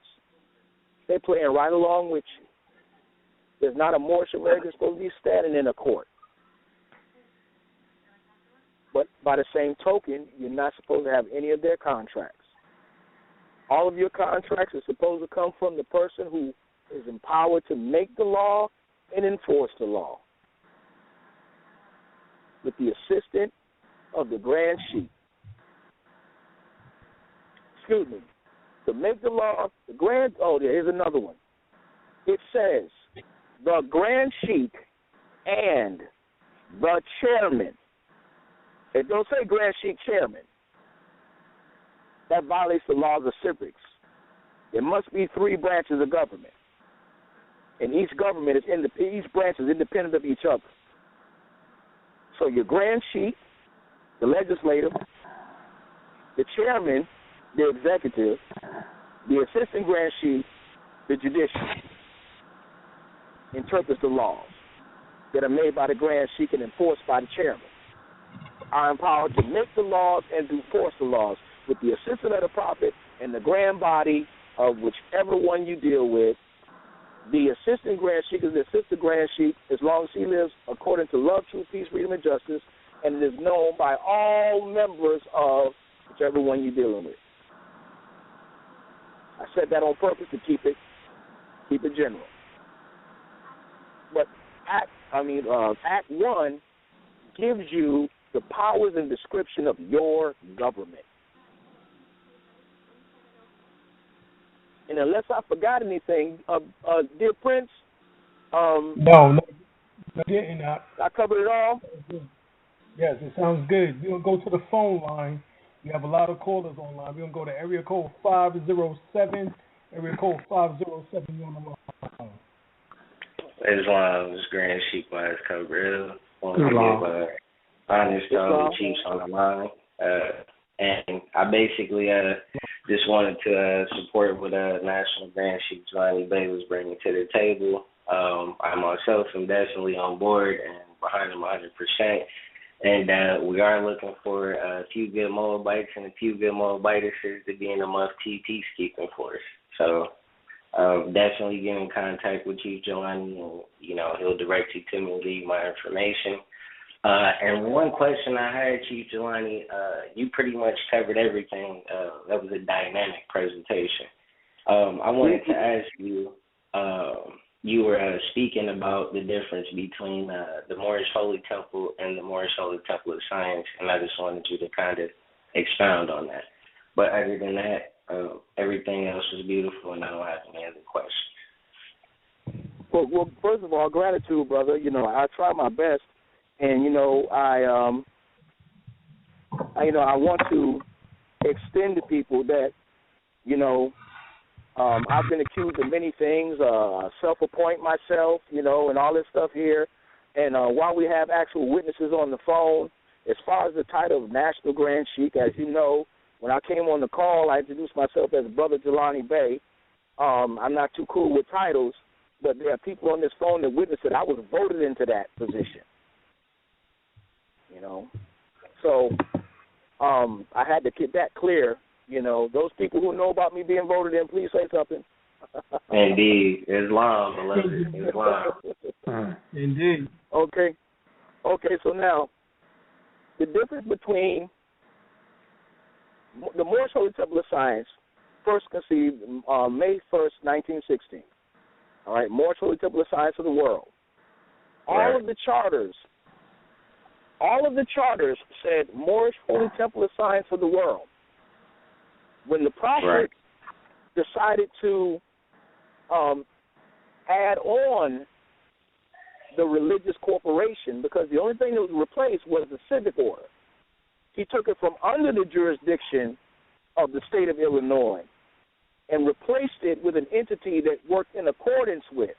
they're playing right along with you. There's not a Moorish American supposed to be standing in a court. But by the same token, you're not supposed to have any of their contracts. All of your contracts are supposed to come from the person who is empowered to make the law and enforce the law, with the assistance of the Grand Sheik. Excuse me. To make the law, here's another one. It says, the Grand Sheik and the chairman. It don't say Grand Sheik chairman. That violates the laws of civics. There must be 3 branches of government. And each government each branch is independent of each other. So your Grand Sheik, the legislative, the chairman, the executive, the assistant Grand Sheik, the judicial, interprets the laws that are made by the Grand Sheik and enforced by the chairman, are empowered to make the laws and to enforce the laws with the assistance of the prophet and the grand body of whichever one you deal with. The assistant Grand Sheik is the assistant Grand Sheik as long as he lives according to love, truth, peace, freedom, and justice, and it is known by all members of whichever one you're dealing with. I said that on purpose to keep it general. But Act 1 gives you the powers and description of your government. And unless I forgot anything, dear Prince, No, I didn't. I covered it all. Yes, it sounds good. We're going to go to the phone line. We have a lot of callers online. We're going to go to area code 507. Area code 507, you're on the line. Islam is Grand Sheik by his Cabral. Want to give honest Chiefs on the line. And I basically just wanted to support what National Grand Chief Jelani Bey was bringing to the table. I myself am definitely on board and behind him 100%. And we are looking for a few good Moabites and a few good Moabitesses to be in the Mufti peacekeeping force. So definitely get in contact with Chief Jelani, and, he'll direct you to me and give you my information. And one question I had, Chief Jelani, you pretty much covered everything. That was a dynamic presentation. I wanted to ask you, you were speaking about the difference between the Moorish Holy Temple and the Moorish Holy Temple of Science, and I just wanted you to kind of expound on that. But other than that, everything else was beautiful, and I don't have any other questions. Well, first of all, gratitude, brother. I try my best, and I want to extend to people that I've been accused of many things, self-appoint myself, and all this stuff here. And while we have actual witnesses on the phone, as far as the title of National Grand Sheikh, as you know, when I came on the call, I introduced myself as Brother Jelani Bey. I'm not too cool with titles, but there are people on this phone that witness that I was voted into that position. So I had to get that clear. Those people who know about me being voted in, please say something. Indeed. Islam, beloved. Islam. Indeed. Okay, so now, the difference between the Moorish Holy Temple of Science, first conceived May 1st, 1916. All right, Moorish Holy Temple of Science of the world. All of the charters said Moorish Holy Temple of Science of the world. When the Prophet decided to add on the religious corporation, because the only thing that was replaced was the civic order, he took it from under the jurisdiction of the state of Illinois and replaced it with an entity that worked in accordance with,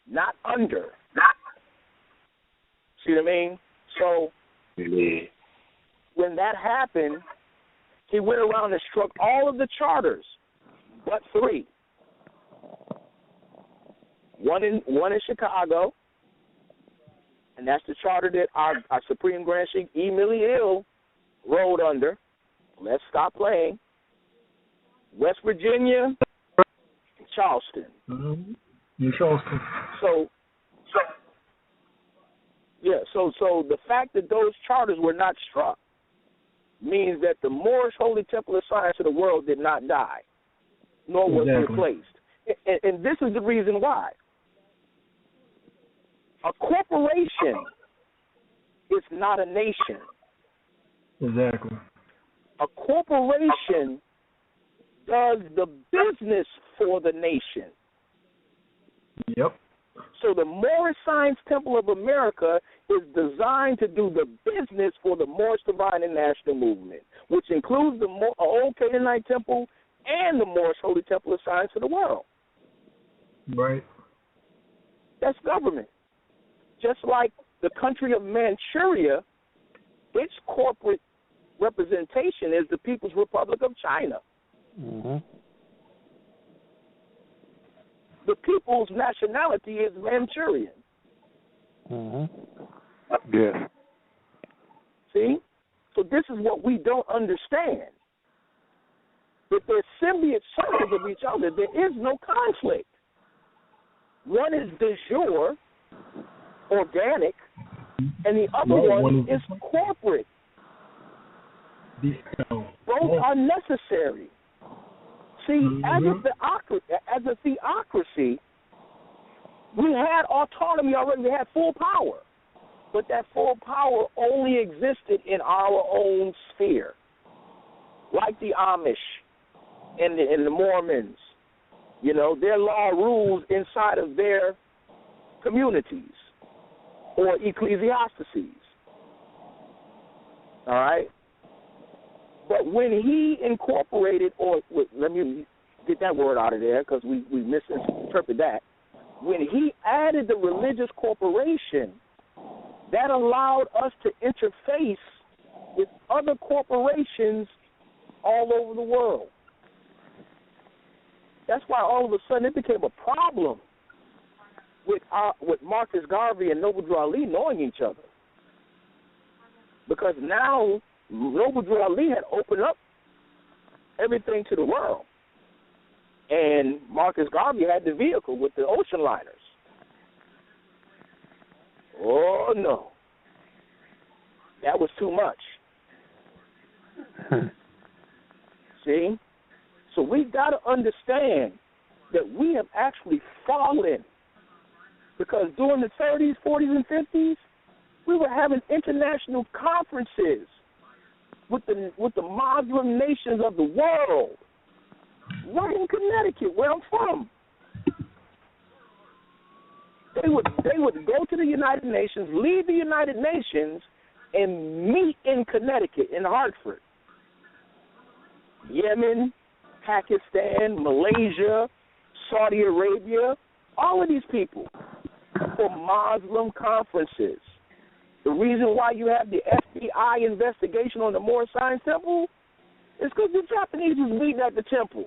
not under. See what I mean? So when that happened, he went around and struck all of the charters but 3. One in Chicago, and that's the charter that our Supreme Grand Sheikh E. Millie Hill rode under. Let's stop playing. West Virginia, Charleston. Mm-hmm. In Charleston. So the fact that those charters were not struck means that the Moorish Holy Temple of Science of the world did not die, nor was replaced. And this is the reason why. A corporation is not a nation. Exactly. A corporation does the business for the nation. Yep. So the Moorish Science Temple of America is designed to do the business for the Moorish Divine and National Movement, which includes the Old Canaanite Temple and the Moorish Holy Temple of Science of the world. Right. That's government. Just like the country of Manchuria, its corporate representation is the People's Republic of China. Mm-hmm. The people's nationality is Manchurian. Mm-hmm. Yes. See? So this is what we don't understand. That they're symbiote circles of each other. There is no conflict. One is de jure, organic, and the other one is corporate. Both are necessary. See, as a theocracy, we had autonomy already. We had full power. But that full power only existed in our own sphere. Like the Amish and the Mormons. Their law rules inside of their communities or ecclesiastices. All right? But when he incorporated, let me get that word out of there because we misinterpret that. When he added the religious corporation, that allowed us to interface with other corporations all over the world. That's why all of a sudden it became a problem with Marcus Garvey and Noble Drew Ali knowing each other. Because now Noble Drew Ali had opened up everything to the world. And Marcus Garvey had the vehicle with the ocean liners. Oh, no. That was too much. See? So we got to understand that we have actually fallen, because during the 30s, 40s, and 50s, we were having international conferences with the Muslim nations of the world, right in Connecticut, where I'm from. They would go to the United Nations, leave the United Nations, and meet in Connecticut, in Hartford. Yemen, Pakistan, Malaysia, Saudi Arabia, all of these people for Muslim conferences. The reason why you have the FBI investigation on the Moorish Science Temple is because the Japanese was meeting at the temple.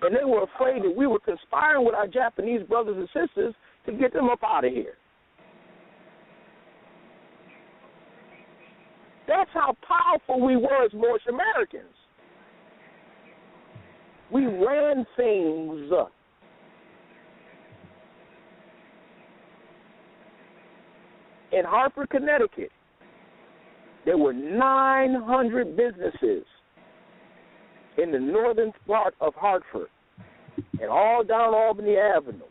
And they were afraid that we were conspiring with our Japanese brothers and sisters to get them up out of here. That's how powerful we were as Moorish Americans. We ran things. In Hartford, Connecticut, there were 900 businesses in the northern part of Hartford and all down Albany Avenue.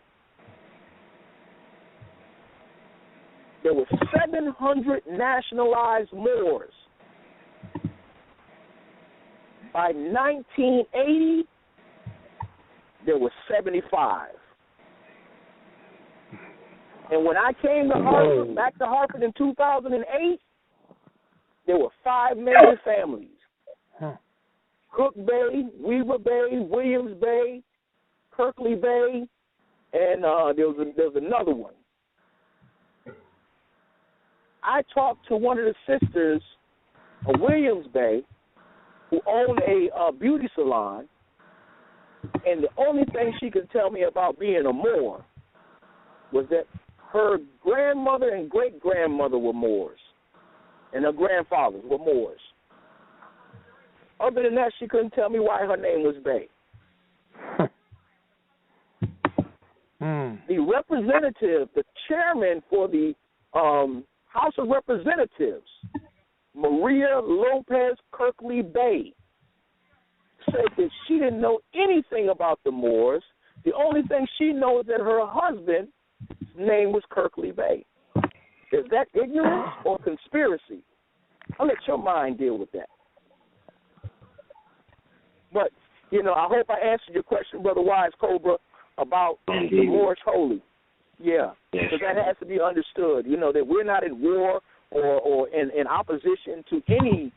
There were 700 nationalized Moors. By 1980, there were 75. And when I came to Hartford, back to Hartford in 2008, there were 5 major families. Cook Bey, Weaver Bey, Williams Bey, Kirkley Bey, and there was another one. I talked to one of the sisters of Williams Bey, who owned a beauty salon, and the only thing she could tell me about being a Moor was that her grandmother and great-grandmother were Moors, and her grandfathers were Moors. Other than that, she couldn't tell me why her name was Bey. The representative, the chairman for the House of Representatives, Maria Lopez Kirkley Bey, said that she didn't know anything about the Moors. The only thing she knows is that her husband's name was Kirkley Bey. Is that ignorance or conspiracy? I'll let your mind deal with that. But, I hope I answered your question, Brother Wise Cobra, about the Moorish holy. Yeah, because that has to be understood, that we're not in war or in opposition to any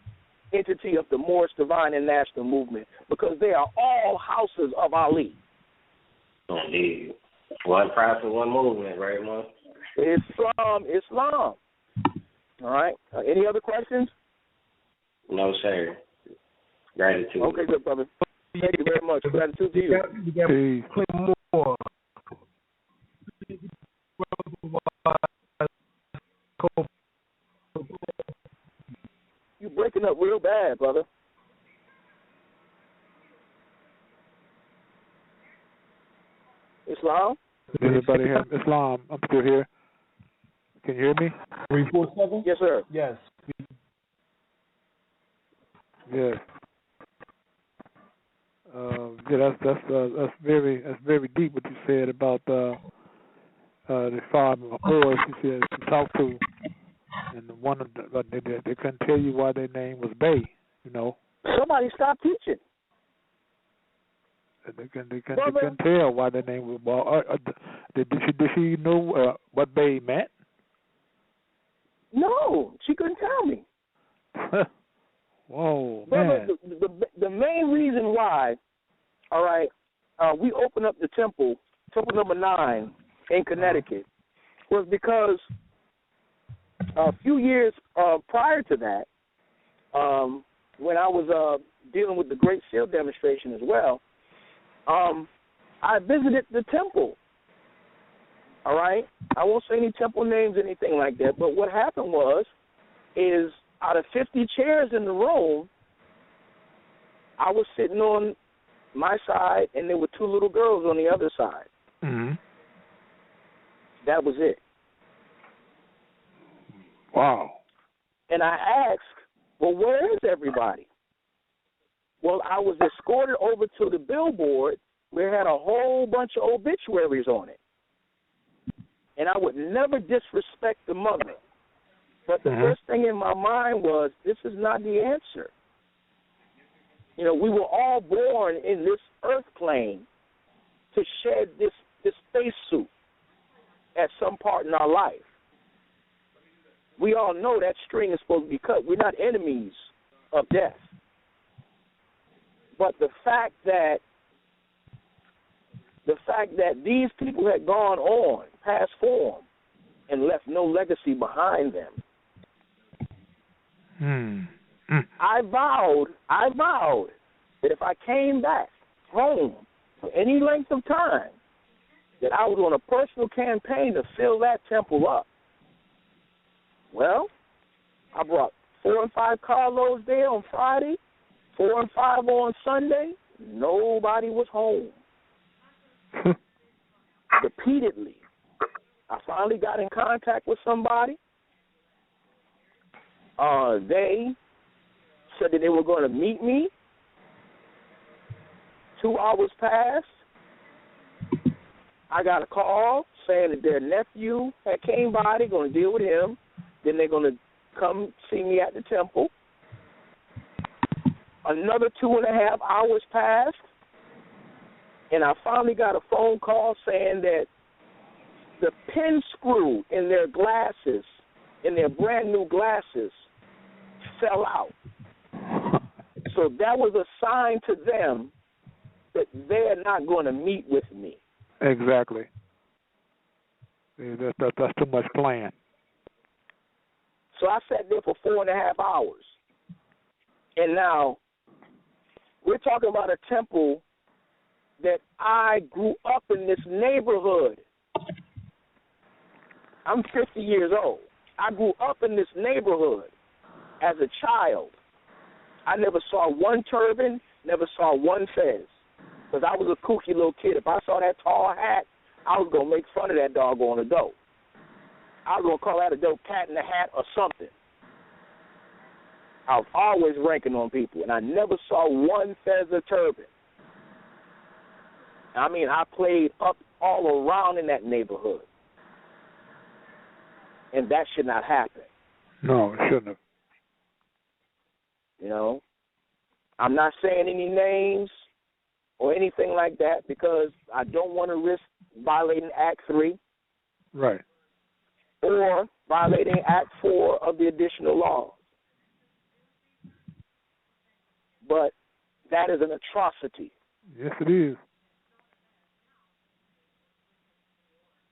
entity of the Moorish Divine and National Movement, because they are all houses of Ali. Indeed. One prophet, one movement, right, Mom? Islam. All right. Any other questions? No, sir. Gratitude. Okay, good, brother. Thank you very much. Gratitude to you. You got play more. You're breaking up real bad, brother. Islam? Anybody have Islam? I'm still here. Can you hear me? 347? Yes, sir. Yes. Yeah. That's very deep what you said about the 5 Moors you talked to, and one of they couldn't tell you why their name was Bey. Somebody stop teaching. They couldn't tell why their name was. Well, did she know what Bey meant? No, she couldn't tell me. Whoa, Brother, man! The main reason why, all right, we opened up the temple number 9 in Connecticut, was because a few years prior to that, when I was dealing with the Great Seal demonstration as well, I visited the temple. All right? I won't say any temple names, anything like that, but what happened is out of 50 chairs in the room, I was sitting on my side, and there were two little girls on the other side. Mm-hmm. That was it. Wow. And I asked, well, where is everybody? Well, I was escorted over to the billboard where it had a whole bunch of obituaries on it. And I would never disrespect the mother. But the first thing in my mind was, this is not the answer. You know, we were all born in this earth plane to shed this spacesuit at some part in our life. We all know that string is supposed to be cut. We're not enemies of death. But the fact that these people had gone on, past form, and left no legacy behind them, I vowed that if I came back home for any length of time, that I was on a personal campaign to fill that temple up. Well, I brought 4 and 5 carloads there on Friday, 4 and 5 on Sunday. Nobody was home. Repeatedly. I finally got in contact with somebody. They said that they were going to meet me. 2 hours passed. I got a call saying that their nephew had came by. They're going to deal with him. Then they're going to come see me at the temple. Another 2.5 hours passed, and I finally got a phone call saying that the pin screw in their glasses, in their brand new glasses, fell out. So that was a sign to them that they're not going to meet with me. Exactly. That's too much plan. So I sat there for 4.5 hours. And now we're talking about a temple that I grew up in this neighborhood. I'm 50 years old. I grew up in this neighborhood as a child. I never saw one turban, never saw one fez, because I was a kooky little kid. If I saw that tall hat, I was going to make fun of that doggone adult. I was going to call that adult cat in the hat or something. I was always ranking on people, and I never saw one fez or turban. I mean, I played up all around in that neighborhood, and that should not happen. No, it shouldn't have. You know, I'm not saying any names or anything like that because I don't want to risk violating Act 3. Right. Or violating Act 4 of the additional laws. But that is an atrocity. Yes, it is.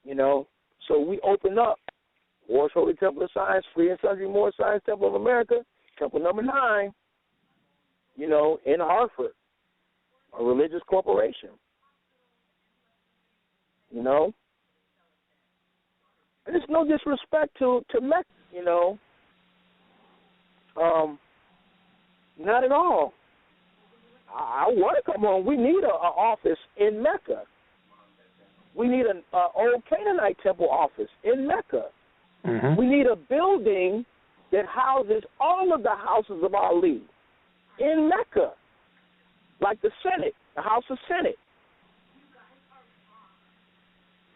You know, so we open up Moorish Holy Temple of Science, Free and Sundry Moorish Science Temple of America, Temple number 9, you know, in Hartford, a religious corporation. You know? And it's no disrespect to Mecca, you know. Not at all. I want to come on. We need an office in Mecca. We need an old Canaanite temple office in Mecca. Mm-hmm. We need a building that houses all of the houses of Ali in Mecca, like the Senate, the House of Senate.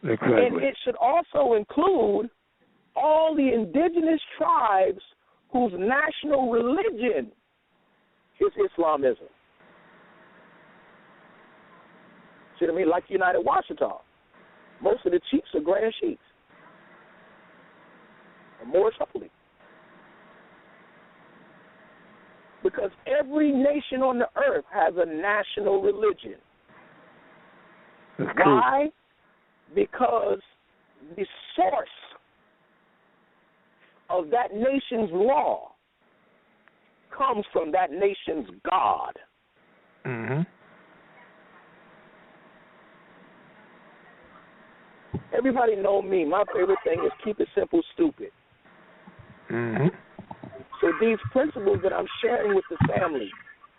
Exactly. And it should also include all the indigenous tribes whose national religion is Islamism. See what I mean? Like United Washita. Most of the chiefs are grand chiefs. And Moorish Holy. Because every nation on the earth has a national religion. That's Why? Because the source of that nation's law comes from that nation's God. Mm-hmm. Everybody know me. My favorite thing is keep it simple, stupid. Mm-hmm. So these principles that I'm sharing with the family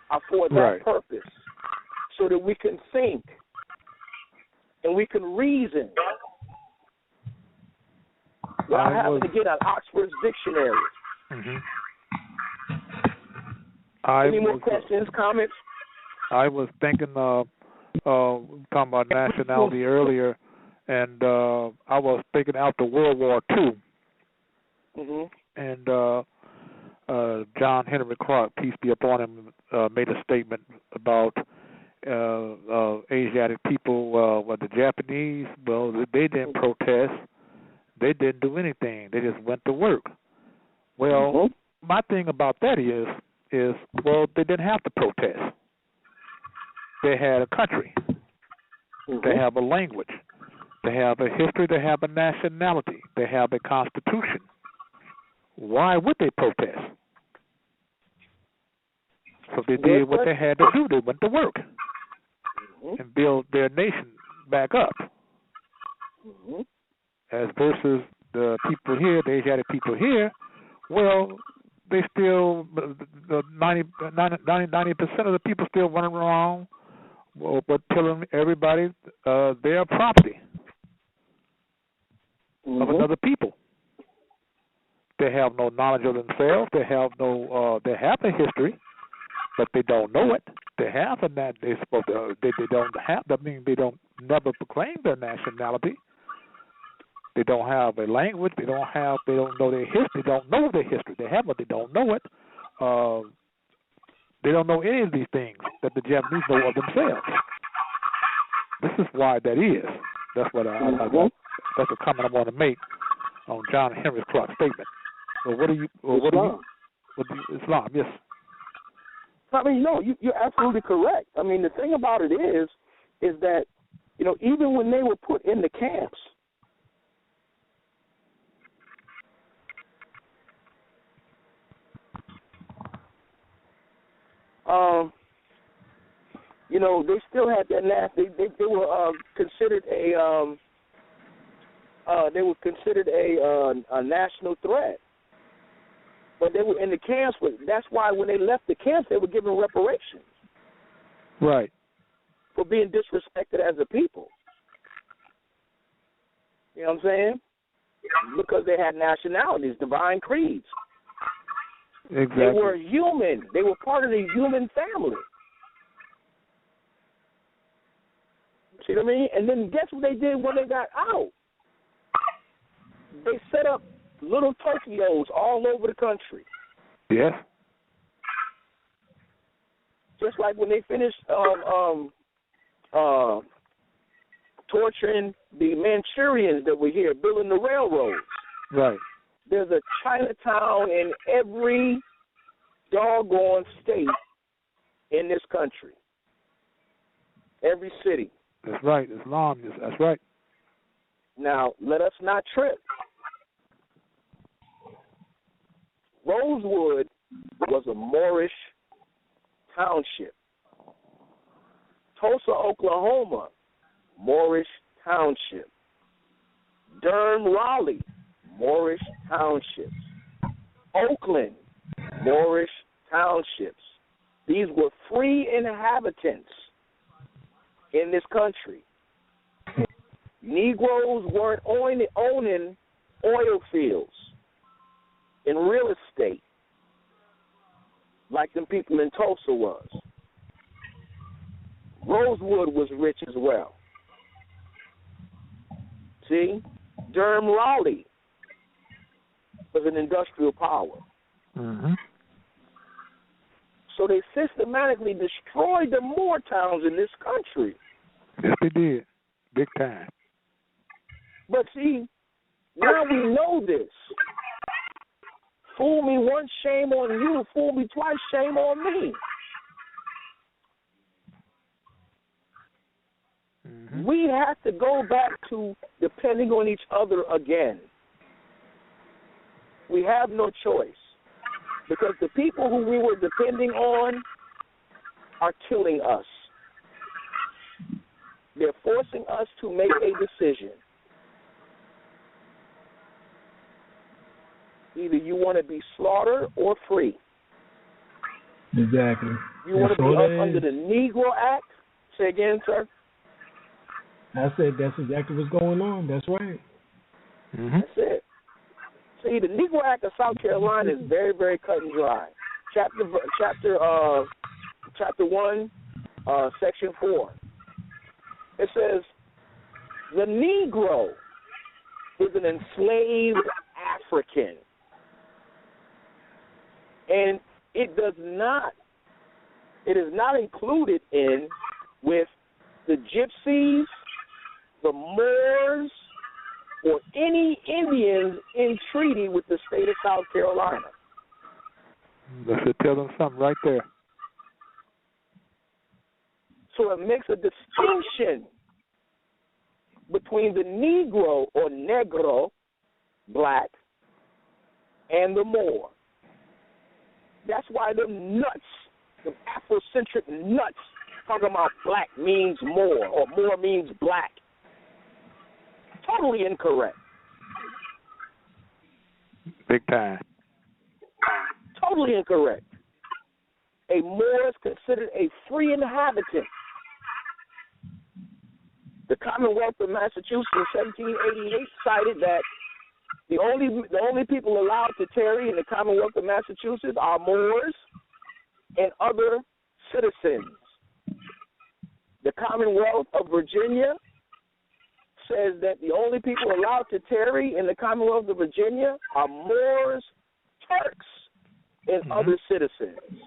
are for that purpose, so that we can think and we can reason without having to get an Oxford's dictionary. Mm-hmm. Any more questions, comments? I was thinking, talking about nationality earlier, and I was thinking after World War II, and John Henry Clark, peace be upon him, made a statement about Asiatic people. The Japanese, well, they didn't protest. They didn't do anything. They just went to work. Well, my thing about that is well, they didn't have to protest. They had a country. They have a language. They have a history. They have a nationality. They have a constitution. Why would they protest? So they did what they had to do. They went to work and build their nation back up. As versus the people here, the Asiatic people here, well, they still, 90% of the people still running around, but telling everybody their property of another people. They have no knowledge of themselves. They have no. They have a history, but they don't know it. They have a they supposed to. They don't have. I mean, they don't never proclaim their nationality. They don't have a language. They don't know their history. They don't know their history. They have, but they don't know it. They don't know any of these things that the Japanese know of themselves. This is why that is. That's what that's a comment I want to make on John Henry Clark's statement. So Islam? Yes. I mean, no, you're absolutely correct. I mean, the thing about it is that, even when they were put in the camps, they still had that they were considered a national threat. But they were in the camps. That's why when they left the camps, they were given reparations. Right. For being disrespected as a people. You know what I'm saying? Because they had nationalities, divine creeds. Exactly. They were human. They were part of the human family. See what I mean? And then guess what they did when they got out? They set up little Tokyos all over the country. Yes. Just like when they finished torturing the Manchurians that were here, building the railroads. Right. There's a Chinatown in every doggone state in this country. Every city. That's right. Islam. That's right. Now, let us not trip. Rosewood was a Moorish township. Tulsa, Oklahoma, Moorish township. Durham, Raleigh, Moorish townships. Oakland, Moorish townships. These were free inhabitants in this country. Negroes weren't owning oil fields in real estate like them people in Tulsa was. Rosewood was rich as well. See? Durham, Raleigh was an industrial power. Mm-hmm. So they systematically destroyed the Moor towns in this country. Yes, they did. Big time. But see, now we know this. Fool me once, shame on you. Fool me twice, shame on me. Mm-hmm. We have to go back to depending on each other again. We have no choice. Because the people who we were depending on are killing us. They're forcing us to make a decision. Either you want to be slaughtered or free. Exactly. You want to be up under the Negro Act? Say again, sir? I said that's exactly what's going on. That's right. Mm-hmm. That's it. See, the Negro Act of South Carolina is very, very cut and dry. Chapter 1, Section 4. It says, the Negro is an enslaved African. And it is not included in with the Gypsies, the Moors, or any Indians in treaty with the state of South Carolina. That should tell them something right there. So it makes a distinction between the Negro or Negro, black, and the Moor. That's why them nuts, them Afrocentric nuts, talking about black means Moor or Moor means black. Totally incorrect. Big time. Totally incorrect. A Moor is considered a free inhabitant. The Commonwealth of Massachusetts in 1788 cited that the only people allowed to tarry in the Commonwealth of Massachusetts are Moors and other citizens. The Commonwealth of Virginia says that the only people allowed to tarry in the Commonwealth of Virginia are Moors, Turks, and other citizens.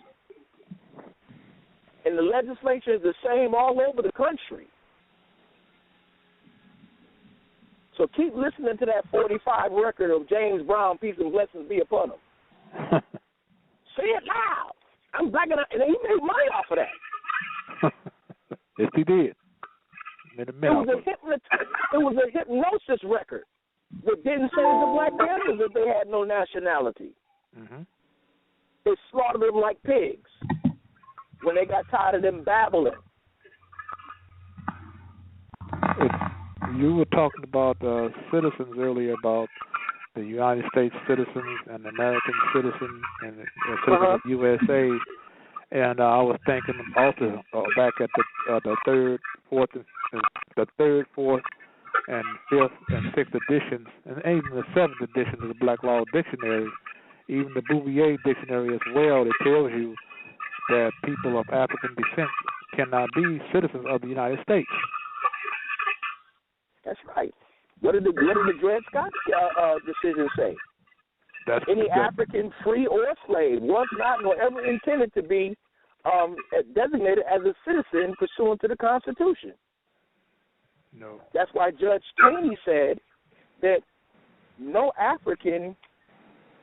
And the legislature is the same all over the country. So keep listening to that 45 record of James Brown, peace and blessings be upon him. Say it loud. I'm backing up, and he made money off of that. Yes, he did. It was a hypnosis record that didn't say to the Black Panthers that they had no nationality. Mm-hmm. They slaughtered them like pigs when they got tired of them babbling. You were talking about citizens earlier, about the United States citizens and the American citizen and the citizen of USA, and I was thinking also back at the third, fourth, and fifth and sixth editions, and even the seventh edition of the Black Law Dictionary, even the Bouvier Dictionary as well. It tells you that people of African descent cannot be citizens of the United States. That's right. What did the Dred Scott decision say? Any African, free or slave, was not nor ever intended to be designated as a citizen pursuant to the Constitution. No. That's why Judge Taney said that no African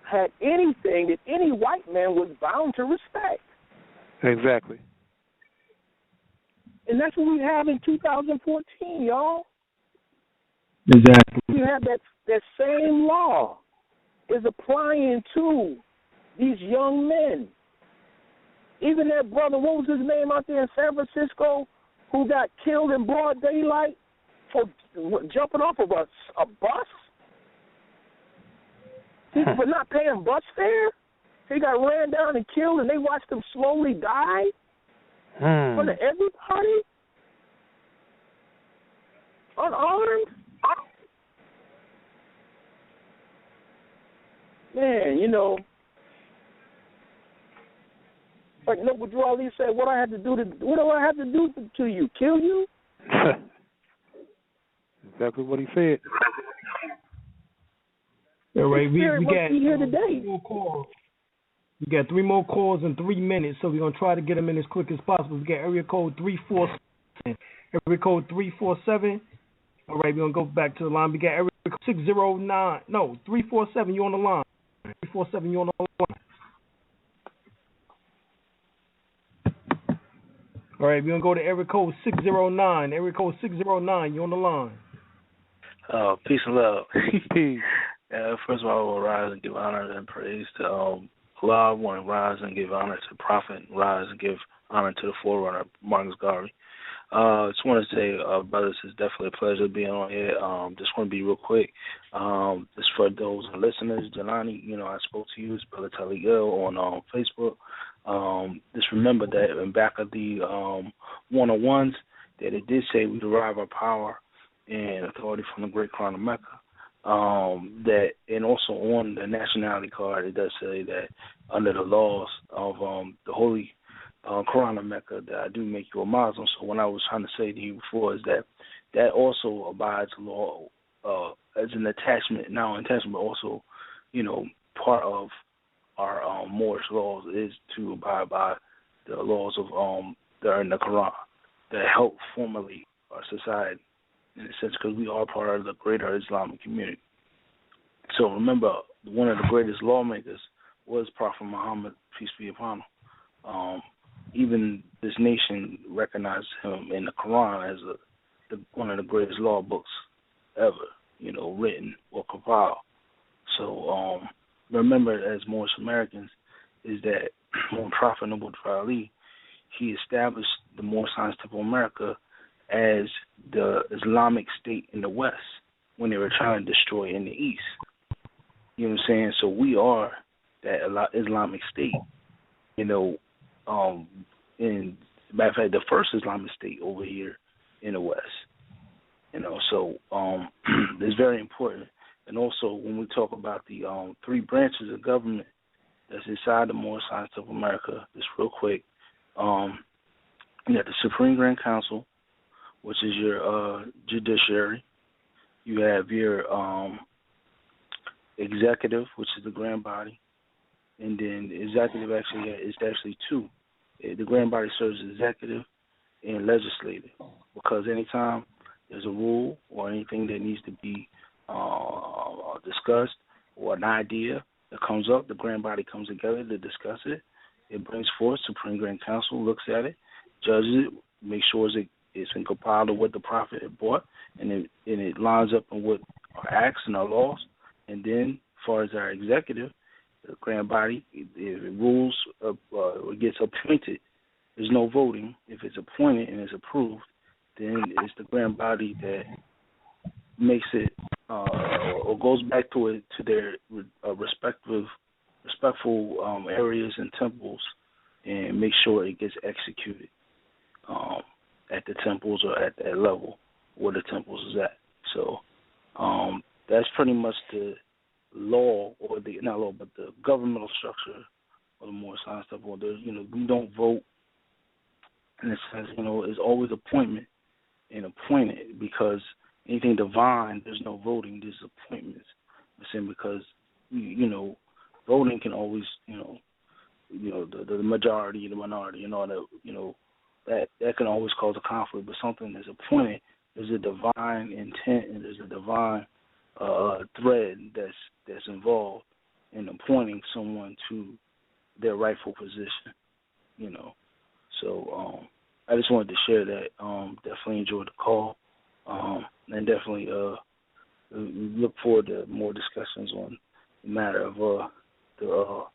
had anything that any white man was bound to respect. Exactly. And that's what we have in 2014, y'all. Exactly. You have that same law is applying to these young men. Even that brother, what was his name out there in San Francisco, who got killed in broad daylight for jumping off of a bus? For not paying bus fare? He got ran down and killed, and they watched him slowly die in front of everybody? Unarmed? Man, you know, like Noble Drew Ali said, what do I have to do to you? Kill you? Exactly what he said. All right, we got here today. 3 more calls. We got 3 more calls in 3 minutes, so we're gonna try to get them in as quick as possible. We got area code 347. Area code 347. All right, we're gonna go back to the line. We got area code 609. No, 347. You on the line? 347. You on the line? All right, we're gonna go to area code 609. Area code 609. You on the line? Peace and love. Peace. First of all, I will rise and give honor and praise to Allah, I want to rise and give honor to the Prophet, rise and give honor to the forerunner, Marcus Garvey. Just want to say, brothers, it's definitely a pleasure being on here. Just want to be real quick. Just for those listeners, Jelani, I spoke to you, it's Brother Taligil on Facebook. Just remember that in back of the 101s, that it did say we derive our power and authority from the Great Crown of Mecca. That and also on the nationality card, it does say that under the laws of the Holy Quran of Mecca, that I do make you a Muslim. So what I was trying to say to you before is that also abides the law as an attachment, not an attachment, but also, part of our Moorish laws is to abide by the laws of that are in the Quran that help formulate our society, in a sense, because we are part of the greater Islamic community. So remember, one of the greatest lawmakers was Prophet Muhammad, peace be upon him. Even this nation recognized him in the Quran as one of the greatest law books ever, written or compiled. So remember, as Moorish Americans, is that when Prophet Noble Ali, he established the Moorish Science Temple of America as the Islamic State in the West when they were trying to destroy in the East. You know what I'm saying? So we are that Islamic State, in matter of fact, the first Islamic State over here in the West. So it's very important. And also when we talk about the three branches of government that's inside the Moorish Science of America, just real quick, you got the Supreme Grand Council, which is your judiciary. You have your executive, which is the grand body, and then executive is actually two. The grand body serves as executive and legislative, because anytime there's a rule or anything that needs to be discussed or an idea that comes up, the grand body comes together to discuss it. It brings forth, Supreme Grand Council looks at it, judges it, makes sure it's in compiled with what the Prophet had brought, and it lines up in what our acts and our laws. And then, as far as our executive, the grand body, if it rules, it gets appointed. There's no voting. If it's appointed and it's approved, then it's the grand body that makes it or goes back to their respectful areas and temples and make sure it gets executed at the temples or at that level where the temples is at. So that's pretty much the law, or not law, but the governmental structure of the Moorish Science Temple. We don't vote in a sense. It's always appointment and appointed, because anything divine, there's no voting, there's appointments. I'm saying because voting can always the majority, the minority, and all that, that can always cause a conflict. But something that's appointed, there's a divine intent and there's a divine thread that's involved in appointing someone to their rightful position. So I just wanted to share that. Definitely enjoyed the call, and definitely look forward to more discussions on the matter of the